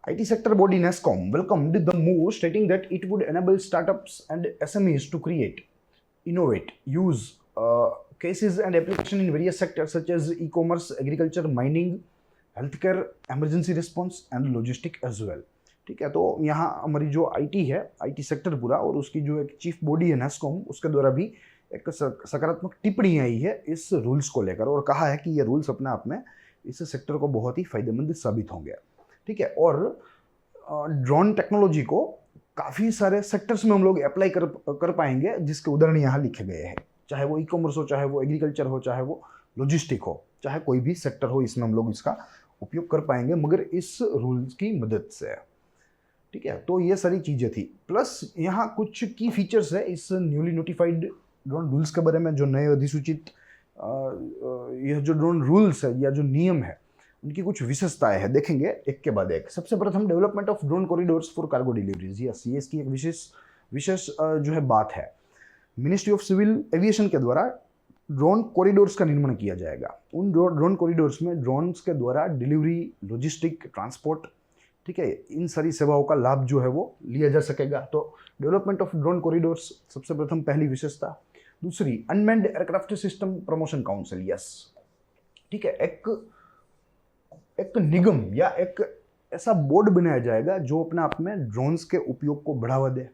IT sector body NASSCOM welcomed the move, stating that it would enable startups and SMEs to create, innovate, use cases and application in various sectors such as e-commerce, agriculture, mining, healthcare, emergency response and logistic as well। ठीक है, तो यहाँ हमारी जो IT है, IT sector पूरा, और उसकी जो एक चीफ बॉडी है NASSCOM, उसके द्वारा भी एक सकारात्मक टिप्पणी आई है इस रूल्स को लेकर, और कहा है कि ये रूल्स अपने आप में इस सेक्टर को बहुत ही फायदेमंद साबित होंगे। ठीक है, और ड्रोन टेक्नोलॉजी को काफ़ी सारे सेक्टर्स में हम लोग अप्लाई कर पाएंगे, जिसके उदाहरण यहाँ लिखे गए हैं। चाहे वो ई-कॉमर्स हो, चाहे वो एग्रीकल्चर हो, चाहे वो लॉजिस्टिक हो, चाहे कोई भी सेक्टर हो, इसमें हम लोग इसका उपयोग कर पाएंगे मगर इस रूल्स की मदद से। ठीक है, तो ये सारी चीज़ें थी। प्लस यहाँ कुछ की फीचर्स है इस न्यूली नोटिफाइड ड्रोन रूल्स के बारे में, जो नए अधिसूचित यह जो ड्रोन रूल्स है या जो नियम है उनकी कुछ विशेषताएं हैं, देखेंगे एक के बाद एक। सबसे प्रथम development of drone corridors for cargo deliveries. Yes, ये इसकी एक विशेष जो है बात है। मिनिस्ट्री ऑफ सिविल एविएशन के द्वारा ड्रोन कॉरिडोर्स का निर्माण किया जाएगा। उन ड्रोन कॉरिडोर्स में ड्रोन्स के द्वारा डिलीवरी, लॉजिस्टिक, ट्रांसपोर्ट, ठीक है, इन सारी सेवाओं का लाभ जो है वो लिया जा सकेगा। तो डेवलपमेंट ऑफ ड्रोन कॉरिडोर्स सबसे प्रथम पहली विशेषता। दूसरी, unmanned aircraft system promotion council. Yes, ठीक है, एक निगम या एक ऐसा बोर्ड बनाया जाएगा जो अपने आप में ड्रोन्स के उपयोग को बढ़ावा दे,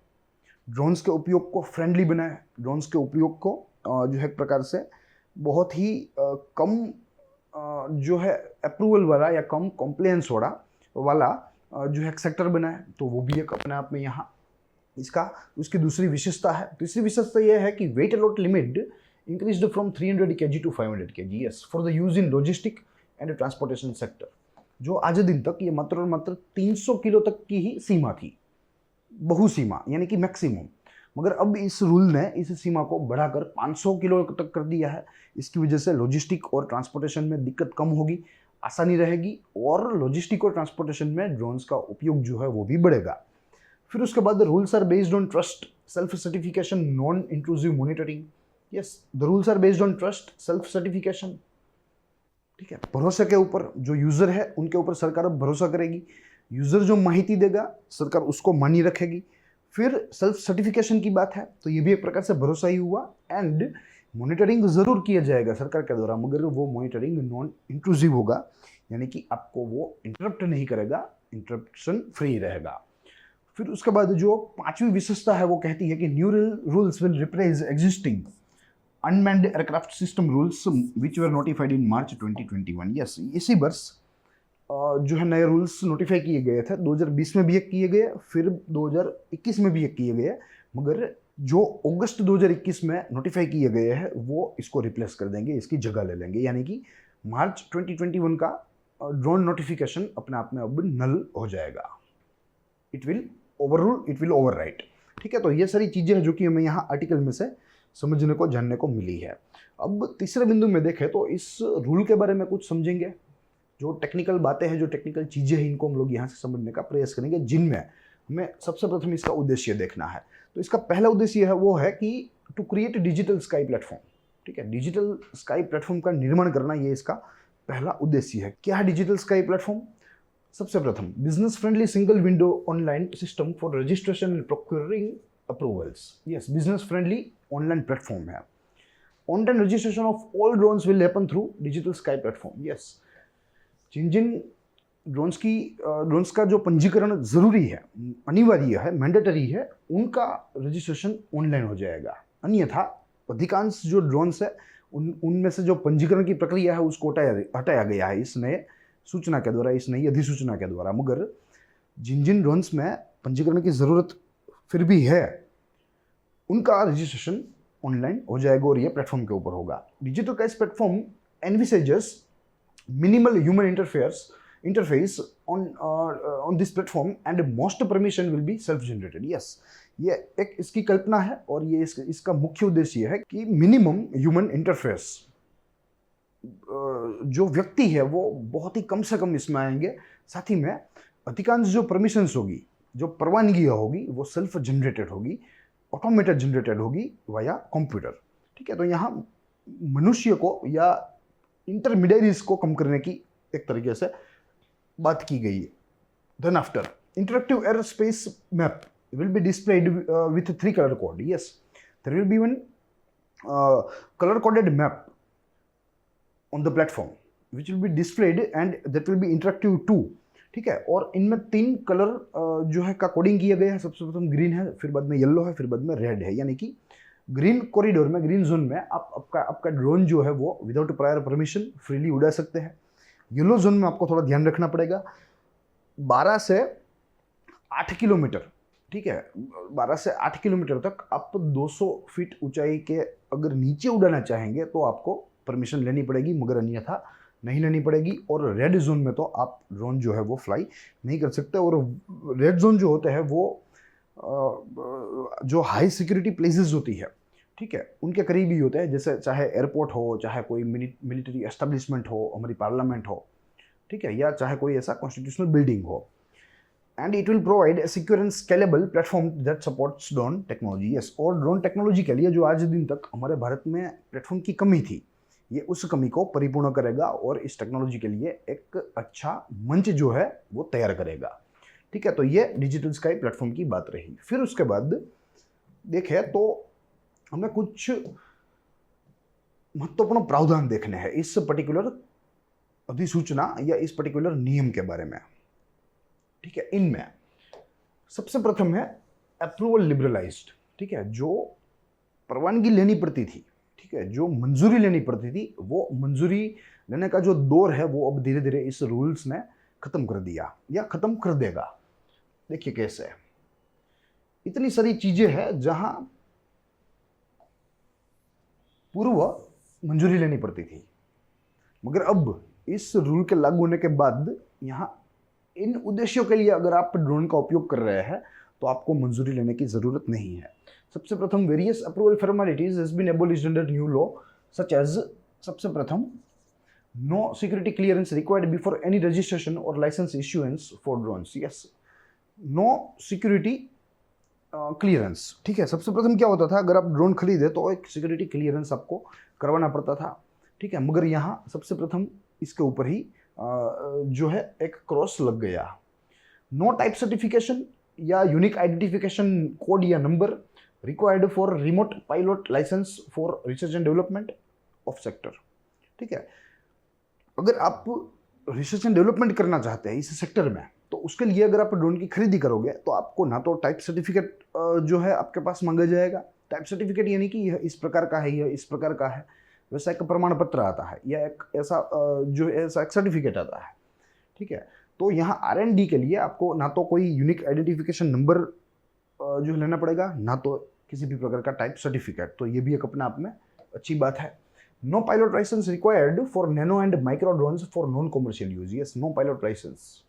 ड्रोन्स के उपयोग को फ्रेंडली बनाए, ड्रोन्स के उपयोग को जो है एक प्रकार से बहुत ही कम जो है अप्रूवल वाला या कम कॉम्प्लायंस वाला जो है एक सेक्टर बनाए। तो वो भी एक अपने आप में यहाँ उसकी दूसरी विशेषता है। तीसरी विशेषता यह है कि weight allowed limit increased from 300 kg to 500 kg। Yes, for the use in logistic and transportation sector. जो आज दिन तक ये मात्र और मात्र 300 किलो तक की ही सीमा थी, बहुसीमा यानी कि मैक्सिमम, मगर अब इस रूल ने इस सीमा को बढ़ाकर 500 किलो तक कर दिया है। इसकी वजह से लॉजिस्टिक और ट्रांसपोर्टेशन में दिक्कत कम होगी, आसानी रहेगी, और लॉजिस्टिक और ट्रांसपोर्टेशन में ड्रोन्स का उपयोग जो है वो भी बढ़ेगा। फिर उसके बाद rules are based on trust, self certification, non intrusive monitoring. Yes, the rules are based on trust, self certification. ठीक है, भरोसे के ऊपर, जो यूजर है उनके ऊपर सरकार अब भरोसा करेगी। यूजर जो माहिती देगा सरकार उसको मानी रखेगी। फिर सेल्फ सर्टिफिकेशन की बात है, तो ये भी एक प्रकार से भरोसा ही हुआ। एंड मॉनिटरिंग जरूर किया जाएगा सरकार के द्वारा, मगर वो मॉनिटरिंग नॉन इंट्रूसिव होगा, यानी कि आपको वो इंटरप्ट नहीं करेगा, इंटरप्शन फ्री रहेगा। फिर उसके बाद जो पांचवी विशेषता है वो कहती है कि new rules will replace existing unmanned aircraft system rules which were notified in March 2021। Yes, इसी वर्ष जो है नए रूल्स नोटिफाई किए गए थे। 2020 में भी एक किए गए, फिर 2021 में भी एक किए गए, मगर जो अगस्त 2021 में नोटिफाई किए गए हैं वो इसको रिप्लेस कर देंगे, इसकी जगह ले लेंगे। यानी कि मार्च 2021 का ड्रोन नोटिफिकेशन अपने आप में अब नल हो जाएगा। It will overrule, it will overwrite. ठीक है, तो ये सारी चीज़ें हैं जो कि हमें यहाँ आर्टिकल में से समझने को, जानने को मिली है। अब तीसरे बिंदु में देखें तो इस रूल के बारे में कुछ समझेंगे। जो टेक्निकल बातें हैं, जो टेक्निकल चीज़ें हैं, इनको हम लोग यहाँ से समझने का प्रयास करेंगे, जिनमें हमें सबसे प्रथम इसका उद्देश्य देखना है। तो इसका पहला उद्देश्य है वो है कि to create digital sky platform. ठीक है, डिजिटल स्काई प्लेटफॉर्म का निर्माण करना ये इसका पहला उद्देश्य है। क्या है डिजिटल स्काई प्लेटफॉर्म? सबसे प्रथम, business friendly single window online system for registration and procuring approvals. Yes, business friendly online platform है। Online registration of all drones will happen through Digital sky platform. Yes, जिन जिन ड्रोन्स का जो पंजीकरण जरूरी है, अनिवार्य है, मैंडेटरी है, उनका रजिस्ट्रेशन ऑनलाइन हो जाएगा। अन्यथा अधिकांश जो ड्रोन्स है उनमें से जो पंजीकरण की प्रक्रिया है उसको हटाया गया है इस नए सूचना के द्वारा, इस नई अधिसूचना के द्वारा। मगर जिन जिन ड्रोन्स में पंजीकरण की ज़रूरत फिर भी है, उनका रजिस्ट्रेशन ऑनलाइन हो जाएगा और ये प्लेटफॉर्म के ऊपर होगा। Digital sky platform envisages minimal human interface on this platform and most permission will be self generated. Yes, ये एक इसकी कल्पना है और ये इसका मुख्य उद्देश्य है कि मिनिमम ह्यूमन इंटरफेस, जो व्यक्ति है वो बहुत ही कम से कम इसमें आएंगे। साथ ही में अधिकांश जो परमिशंस होगी, जो परवानगी होगी, वो सेल्फ जनरेटेड होगी, ऑटोमेटेड जनरेटेड होगी वाया कंप्यूटर। ठीक है, तो यहाँ मनुष्य को या इंटरमीडियरीज को कम करने की एक तरीके से बात की गई है। Then after, interactive airspace map will be displayed with 3 color code. Yes, there will be one color coded map on the platform which will be displayed and that will be interactive too. ठीक है, और इनमें 3 colour जो है का coding किया गया है। सबसे प्रथम ग्रीन है, फिर बाद में येलो है, फिर बाद में रेड है। यानी कि ग्रीन कॉरिडोर में, ग्रीन जोन में आपका ड्रोन जो है वो विदाउट प्रायर परमिशन फ्रीली उड़ा सकते हैं। येलो जोन में आपको थोड़ा ध्यान रखना पड़ेगा। 12 से 8 किलोमीटर, ठीक है, 12 से 8 किलोमीटर तक आप 200 फीट ऊंचाई के अगर नीचे उड़ाना चाहेंगे तो आपको परमिशन लेनी पड़ेगी, मगर अन्यथा नहीं लेनी पड़ेगी। और रेड जोन में तो आप ड्रोन जो है वो फ्लाई नहीं कर सकते। और रेड जोन जो होते हैं वो जो हाई सिक्योरिटी प्लेसेस होती है, ठीक है, उनके करीब ही होते हैं। जैसे चाहे एयरपोर्ट हो, चाहे कोई मिलिट्री एस्टेब्लिशमेंट हो, हमारी पार्लियामेंट हो, ठीक है, या चाहे कोई ऐसा कॉन्स्टिट्यूशनल बिल्डिंग हो। And it will provide a secure and scalable platform that supports drone technology. Yes, और ड्रोन टेक्नोलॉजी के लिए जो आज दिन तक हमारे भारत में प्लेटफॉर्म की कमी थी, ये उस कमी को परिपूर्ण करेगा और इस टेक्नोलॉजी के लिए एक अच्छा मंच जो है वो तैयार करेगा। ठीक है, तो ये डिजिटल स्काई प्लेटफॉर्म की बात रही। फिर उसके बाद देखें तो हमें कुछ महत्वपूर्ण प्रावधान देखने हैं इस पर्टिकुलर अधिसूचना या इस पर्टिकुलर नियम के बारे में। ठीक है, इनमें सबसे प्रथम है अप्रूवल लिबरलाइज्ड। ठीक है, जो परवानगी लेनी पड़ती थी, ठीक है, जो मंजूरी लेनी पड़ती थी, वो मंजूरी लेने का जो दौर है वो अब धीरे धीरे इस रूल्स ने खत्म कर दिया या खत्म कर देगा। देखिए कैसे, इतनी सारी चीजें हैं जहां पूर्व मंजूरी लेनी पड़ती थी, मगर अब इस रूल के लागू होने के बाद यहां इन उद्देश्यों के लिए अगर आप ड्रोन का उपयोग कर रहे हैं तो आपको मंजूरी लेने की जरूरत नहीं है। सबसे प्रथम, various approval formalities has been abolished under new law such as, सबसे प्रथम, no security clearance required before any registration और licence issuance for drones. Yes, no security clearance. ठीक है, सबसे प्रथम क्या होता था, अगर आप ड्रोन खरीदे तो एक सिक्योरिटी क्लियरेंस आपको करवाना पड़ता था। ठीक है, मगर यहाँ सबसे प्रथम इसके ऊपर ही जो है एक क्रॉस लग गया। नो टाइप सर्टिफिकेशन या यूनिक आइडेंटिफिकेशन कोड या number required for remote pilot licence for research and development of sector. ठीक है, अगर आप रिसर्च एंड डेवलपमेंट करना चाहते हैं इस सेक्टर में, तो उसके लिए अगर आप ड्रोन की खरीदी करोगे तो आपको ना तो टाइप सर्टिफिकेट जो है आपके पास मांगा जाएगा। टाइप सर्टिफिकेट यानी कि यह इस प्रकार का है, यह इस प्रकार का है, वैसा एक प्रमाण पत्र आता है या एक ऐसा जो ऐसा एक सर्टिफिकेट आता है। ठीक है, तो यहाँ R&D के लिए आपको ना तो कोई यूनिक आइडेंटिफिकेशन नंबर जो लेना पड़ेगा, ना तो किसी भी प्रकार का टाइप सर्टिफिकेट। तो ये भी एक अपने आप में अच्छी बात है। No pilot licence required for nano and micro drones for non commercial use. Yes, no pilot licence.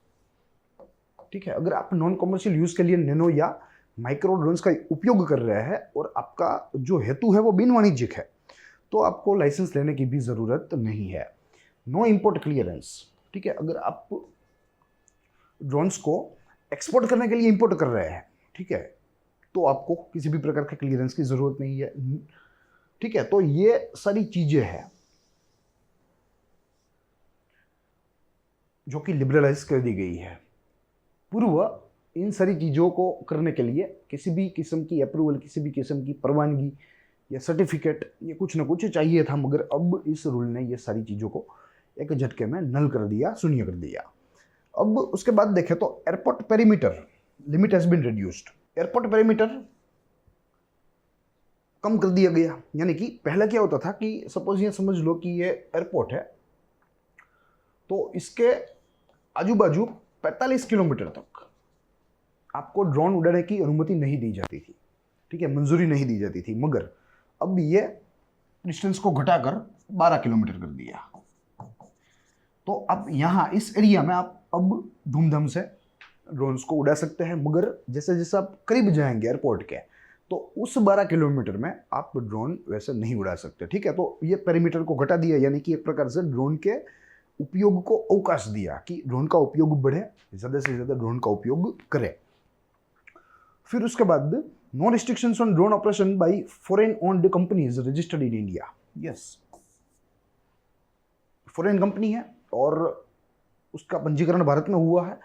ठीक है, अगर आप नॉन कॉमर्शियल यूज के लिए नैनो या माइक्रो ड्रोन्स का उपयोग कर रहे हैं और आपका जो हेतु है वो बिन वाणिज्यिक है, तो आपको लाइसेंस लेने की भी जरूरत नहीं है। No import clearance. ठीक है, अगर आप ड्रोन्स को एक्सपोर्ट करने के लिए इंपोर्ट कर रहे हैं, ठीक है, तो आपको किसी भी प्रकार के क्लियरेंस की जरूरत नहीं है। ठीक है, तो ये सारी चीजें हैं जो कि लिबरलाइज कर दी गई है। पूर्व इन सारी चीज़ों को करने के लिए किसी भी किस्म की अप्रूवल, किसी भी किस्म की परवानगी या सर्टिफिकेट, ये कुछ ना कुछ चाहिए था, मगर अब इस रूल ने ये सारी चीज़ों को एक झटके में नल कर दिया, शून्य कर दिया। अब उसके बाद देखें तो airport perimeter limit has been reduced. Airport perimeter कम कर दिया गया, यानी कि पहले क्या होता था कि सपोज ये समझ लो कि ये एयरपोर्ट है, तो इसके आजू बाजू 45 किलोमीटर तक आपको ड्रोन उड़ाने की अनुमति नहीं दी जाती थी, ठीक है, मंजूरी नहीं दी जाती थी। मगर अब ये डिस्टेंस को घटाकर 12 किलोमीटर कर दिया। तो अब यहाँ इस एरिया में आप अब धूमधाम से ड्रोन्स को उड़ा सकते हैं, मगर जैसे जैसे आप करीब जाएंगे एयरपोर्ट के, तो उस 12 किलोमीटर में आप ड्रोन वैसे नहीं उड़ा सकते, ठीक है। तो ये पेरीमीटर को घटा दिया, यानी कि एक प्रकार से ड्रोन के उपयोग को अवकाश दिया कि ड्रोन का उपयोग बढ़े, ज़्यादा से ज़्यादा ड्रोन का उपयोग करें। फिर उसके बाद no restrictions on drone operation by foreign owned companies registered in India. Yes, foreign company है और उसका पंजीकरण भारत में हुआ है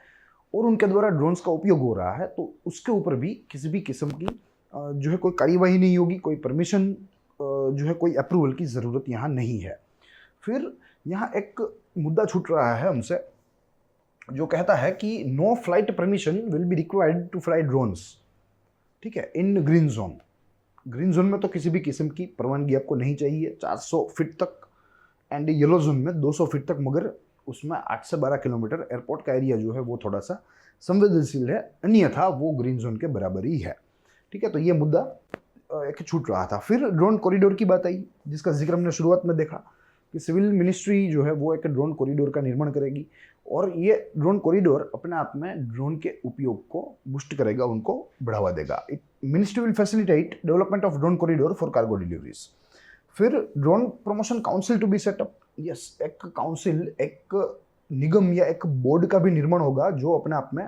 और उनके द्वारा ड्रोन्स का उपयोग हो रहा है, तो उसके ऊपर भी किसी भी किस्म की जो है कोई कार्यवाही नहीं होगी, कोई परमिशन जो है कोई अप्रूवल की ज़रूरत यहाँ नहीं है। फिर यहाँ एक मुद्दा छूट रहा है हमसे, जो कहता है कि no flight permission will be required to fly drones, ठीक है, in green zone. Green zone में तो किसी भी किस्म की परवानगी आपको नहीं चाहिए, 400 फीट तक, एंड येलो जोन में 200 फीट तक, मगर उसमें 8 से 12 किलोमीटर एयरपोर्ट का एरिया जो है वो थोड़ा सा संवेदनशील है, अन्यथा वो ग्रीन जोन के बराबर ही है, ठीक है। तो ये मुद्दा एक छूट रहा था। फिर ड्रोन कॉरिडोर की बात आई, जिसका जिक्र हमने शुरुआत में देखा कि सिविल मिनिस्ट्री जो है वो एक ड्रोन कॉरिडोर का निर्माण करेगी और ये ड्रोन कॉरिडोर अपने आप में ड्रोन के उपयोग को बूस्ट करेगा, उनको बढ़ावा देगा। Ministry will facilitate development of drone corridor for cargo deliveries. फिर drone promotion council to be set up. Yes, एक काउंसिल, एक निगम या एक बोर्ड का भी निर्माण होगा जो अपने आप में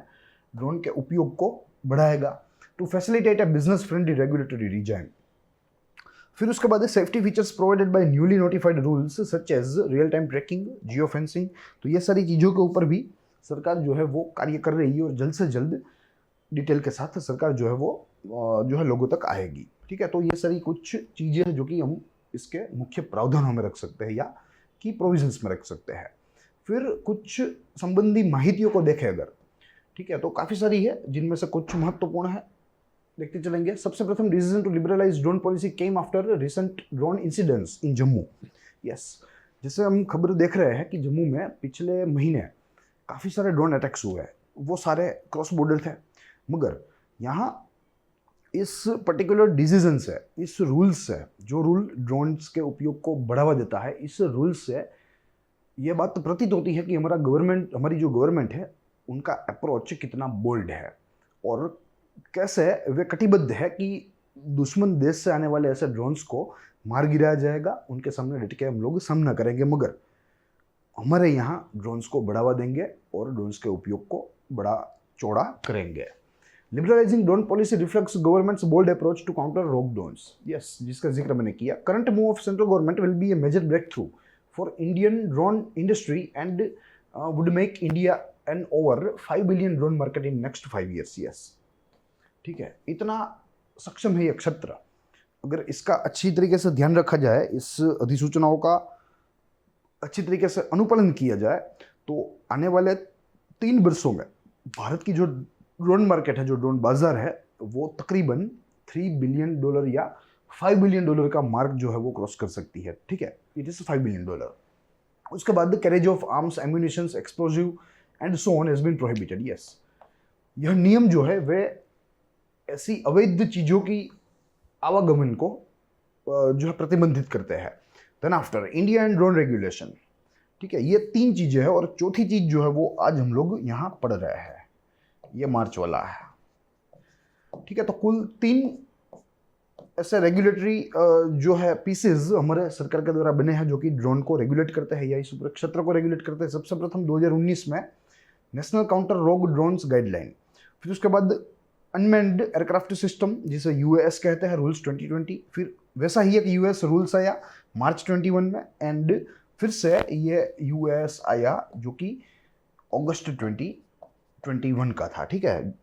ड्रोन के उपयोग को बढ़ाएगा, to facilitate a business friendly regulatory regime. फिर उसके बाद safety features provided by newly notified rules such as real time tracking, geo fencing. तो ये सारी चीज़ों के ऊपर भी सरकार जो है वो कार्य कर रही है और जल्द से जल्द डिटेल के साथ सरकार जो है वो जो है लोगों तक आएगी, ठीक है। तो ये सारी कुछ चीज़ें हैं जो कि हम इसके मुख्य प्रावधानों में रख सकते हैं या की प्रोविजंस में रख सकते हैं। फिर कुछ संबंधी माहितियों को देखें अगर, ठीक है, तो काफ़ी सारी है, जिनमें से कुछ महत्वपूर्ण है, देखते चलेंगे। सबसे प्रथम, decision to liberalise drone policy came after recent drone incidents in Jammu. Yes, जैसे हम खबर देख रहे हैं कि जम्मू में पिछले महीने काफ़ी सारे ड्रोन अटैक्स हुए हैं, वो सारे क्रॉस बॉर्डर थे, मगर यहाँ इस पर्टिकुलर डिसीजन से, इस रूल से, जो रूल ड्रोन्स के उपयोग को बढ़ावा देता है, इस रूल से ये बात प्रतीत होती है कि हमारी जो गवर्नमेंट है उनका अप्रोच कितना बोल्ड है और कैसे वे कटिबद्ध है कि दुश्मन देश से आने वाले ऐसे ड्रोन्स को मार गिराया जाएगा, उनके सामने डट के हम लोग सामना करेंगे, मगर हमारे यहाँ ड्रोन्स को बढ़ावा देंगे और ड्रोन्स के उपयोग को बड़ा चौड़ा करेंगे। Liberalising drone policy reflects government's bold approach to counter rogue drones. Yes, जिसका जिक्र मैंने किया। Current move of central government will be a major breakthrough for Indian drone industry and would make India an over 5 billion drone market in next 5 years। Yes, ठीक है, इतना सक्षम है ये क्षेत्र। अगर इसका अच्छी तरीके से ध्यान रखा जाए, इस अधिसूचनाओं का अच्छी तरीके से अनुपालन किया जाए, तो आने वाले 3 वर्षों में भारत की जो ड्रोन मार्केट है, जो ड्रोन बाजार है, वो तकरीबन $3 बिलियन या $5 बिलियन का मार्क जो है वो क्रॉस कर सकती है, ठीक है। It is $5 billion. उसके बाद carriage of arms, ammunition, explosive and so on has been prohibited. Yes, यह नियम जो है वे ऐसी अवैध चीज़ों की आवागमन को जो है प्रतिबंधित करते हैं। Then after India and drone regulation, ठीक है, ये 3 चीज़ें हैं और चौथी चीज़ जो है वो आज हम लोग यहाँ पढ़ रहे हैं, ये मार्च वाला है, ठीक है। तो कुल 3 ऐसे रेगुलेटरी जो है पीसेज हमारे सरकार के द्वारा बने हैं जो कि ड्रोन को रेगुलेट करते हैं या इस पूरे क्षेत्र को रेगुलेट करते हैं। सबसे प्रथम 2019 में national counter rogue drones guideline, फिर उसके बाद अनमैन्ड एयरक्राफ्ट सिस्टम जिसे यूएस कहते हैं, रूल्स 2020। फिर वैसा ही एक यूएस रूल्स आया मार्च 21 में, एंड फिर से ये यूएस आया जो कि अगस्त 2021 का था, ठीक है,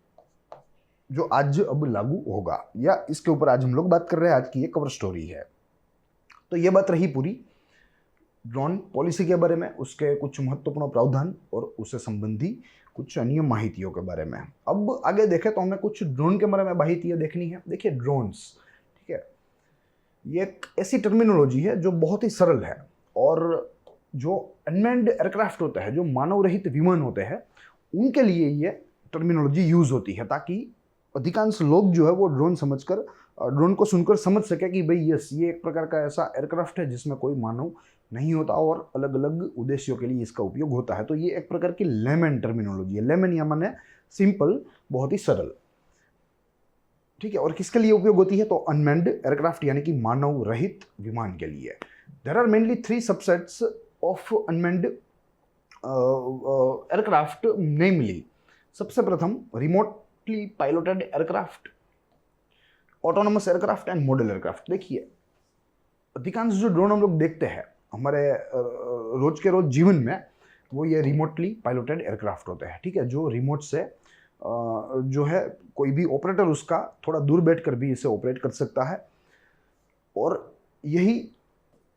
जो आज अब लागू होगा, या इसके ऊपर आज हम लोग बात कर रहे हैं। आज की ये कवर स्टोरी है। तो ये बात रही पूरी ड्रोन पॉलिसी के बारे में, उसके कुछ महत्वपूर्ण प्रावधान और उससे संबंधी कुछ अन्य माहितियों के बारे में। अब आगे देखें तो हमें कुछ ड्रोन के बारे में माहितियाँ देखनी है। देखिए ड्रोन्स, ठीक है, ये एक ऐसी टर्मिनोलॉजी है जो बहुत ही सरल है, और जो अनमैन्ड एयरक्राफ्ट होता है, जो मानव रहित विमान होते हैं, उनके लिए ये टर्मिनोलॉजी यूज होती है, ताकि अधिकांश लोग जो है वो ड्रोन समझकर, ड्रोन को सुनकर समझ सके कि भाई यस, ये एक प्रकार का ऐसा एयरक्राफ्ट है जिसमें कोई मानव नहीं होता और अलग अलग उद्देश्यों के लिए इसका उपयोग होता है। तो ये एक प्रकार की लेमन टर्मिनोलॉजी है। लेमन या माने सिंपल, बहुत ही सरल, ठीक है। और किसके लिए उपयोग होती है? तो अनमैन्ड एयरक्राफ्ट यानी कि मानव रहित विमान के लिए। There are mainly 3 subsets of unmanned aircraft, namely सबसे प्रथम remotely piloted aircraft, autonomous aircraft and model aircraft. देखिए अधिकांश जो ड्रोन हम लोग देखते हैं हमारे रोज के रोज जीवन में, वो ये रिमोटली पायलटेड एयरक्राफ्ट होते हैं, ठीक है, जो रिमोट से जो है कोई भी ऑपरेटर उसका थोड़ा दूर बैठकर भी इसे ऑपरेट कर सकता है, और यही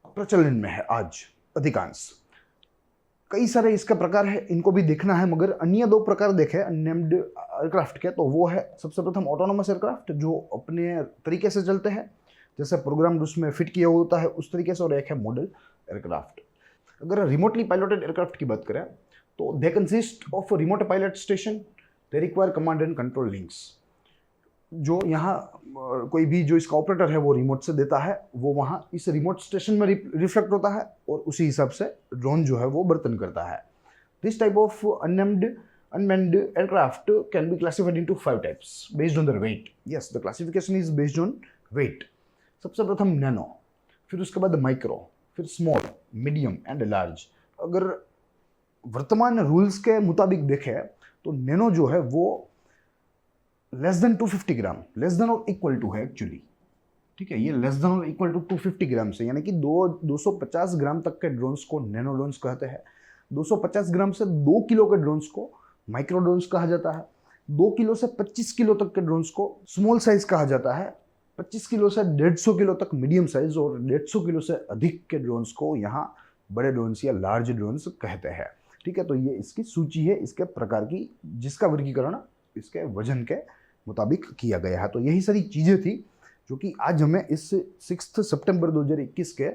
प्रचलन में है आज अधिकांश। कई सारे इसका प्रकार है, इनको भी देखना है, मगर अन्य 2 प्रकार देखे अननेम्ड एयरक्राफ्ट के, तो वो है सबसे प्रथम ऑटोनोमस एयरक्राफ्ट जो अपने तरीके से चलते हैं, जैसे प्रोग्राम उसमें फिट किया होता है उस तरीके से, और एक है मॉडल एयरक्राफ्ट। अगर रिमोटली पायलटेड एयरक्राफ्ट की बात करें तो they consist of remote pilot station, they require command and control links. जो यहाँ कोई भी जो इसका ऑपरेटर है वो रिमोट से देता है, वो वहाँ इस रिमोट स्टेशन में रिफ्लेक्ट होता है, और उसी हिसाब से ड्रोन जो है वो बर्तन करता है। This type of unmanned aircraft can be classified into 5 types based on their weight. Yes, the classification is based on weight. सबसे प्रथम नैनो, फिर उसके बाद माइक्रो, फिर स्मॉल, मीडियम एंड लार्ज। अगर वर्तमान रूल्स के मुताबिक देखें तो नैनो जो है वो लेस देन 250 ग्राम, लेस देन और इक्वल टू है एक्चुअली, ठीक है, ये लेस देन और इक्वल टू 250 ग्राम से, यानी कि 250 ग्राम तक के ड्रोन्स को नैनो ड्रोन्स कहते हैं। 250 ग्राम से 2 किलो के ड्रोन्स को माइक्रो ड्रोन्स कहा जाता है। 2 किलो से 25 किलो तक के ड्रोन्स को स्मॉल साइज कहा जाता है। 25 किलो से 150 किलो तक मीडियम साइज, और 150 किलो से अधिक के ड्रोन्स को यहाँ बड़े ड्रोन्स या लार्ज ड्रोन्स कहते हैं, ठीक है। तो ये इसकी सूची है इसके प्रकार की, जिसका वर्गीकरण इसके वजन के मुताबिक किया गया है। तो यही सारी चीज़ें थी जो कि आज हमें इस 6 सितंबर 2021 के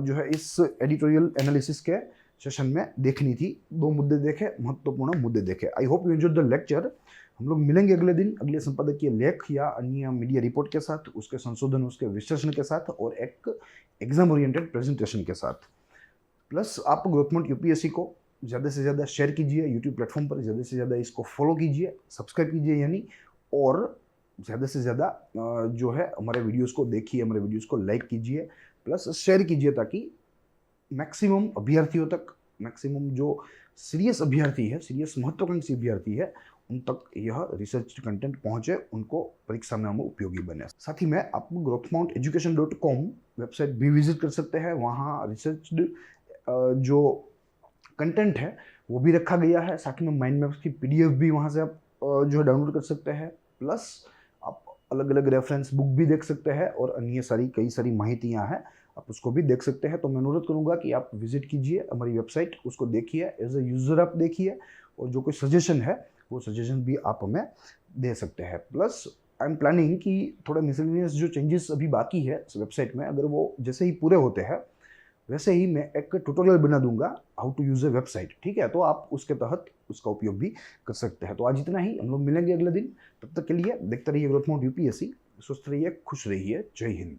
जो है इस एडिटोरियल एनालिसिस के सेशन में देखनी थी। 2 मुद्दे देखे, महत्वपूर्ण मुद्दे देखे। I hope you enjoyed the lecture. हम लोग मिलेंगे अगले दिन अगले संपादकीय लेख या अन्य मीडिया रिपोर्ट के साथ, उसके संशोधन, उसके विश्लेषण के साथ, और एक एग्जाम ओरिएंटेड प्रेजेंटेशन के साथ। प्लस आप ग्रोथमोड यूपीएससी को ज़्यादा से ज़्यादा शेयर कीजिए, यूट्यूब प्लेटफॉर्म पर ज़्यादा से ज़्यादा इसको फॉलो कीजिए, सब्सक्राइब कीजिए यानी, और ज़्यादा से ज़्यादा जो है हमारे वीडियोस को देखिए, हमारे वीडियोस को लाइक कीजिए, प्लस शेयर कीजिए, ताकि मैक्सिमम अभ्यर्थियों तक, मैक्सिमम जो सीरियस अभ्यर्थी है, सीरियस महत्वाकांक्षी अभ्यर्थी है, उन तक यह रिसर्च कंटेंट पहुंचे, उनको परीक्षा में हम उपयोगी बने। साथ ही में आप growthmounteducation.com वेबसाइट भी विजिट कर सकते हैं। वहाँ रिसर्च जो कंटेंट है वो भी रखा गया है। साथ में माइंड मैप्स की PDF भी वहाँ से आप जो है डाउनलोड कर सकते हैं। प्लस आप अलग अलग रेफरेंस बुक भी देख सकते हैं, और अन्य कई सारी माहितियाँ हैं, आप उसको भी देख सकते हैं। तो मैं अनुरोध करूँगा कि आप विजिट कीजिए हमारी वेबसाइट, उसको देखिए, एज ए यूज़र आप देखिए, और जो कोई सजेशन है वो सजेशन भी आप हमें दे सकते हैं। प्लस आई एम प्लानिंग कि थोड़ा मिसलेनियस जो चेंजेस अभी बाकी है इस वेबसाइट में, अगर वो जैसे ही पूरे होते हैं वैसे ही मैं एक ट्यूटोरियल बना दूंगा how to use a website, ठीक है। तो आप उसके तहत उसका उपयोग भी कर सकते हैं। तो आज इतना ही, हम लोग मिलेंगे अगले दिन। तब तक के लिए देखते रहिए ग्रोथमोड यूपीएससी। स्वस्थ रहिए, खुश रहिए। जय हिंद।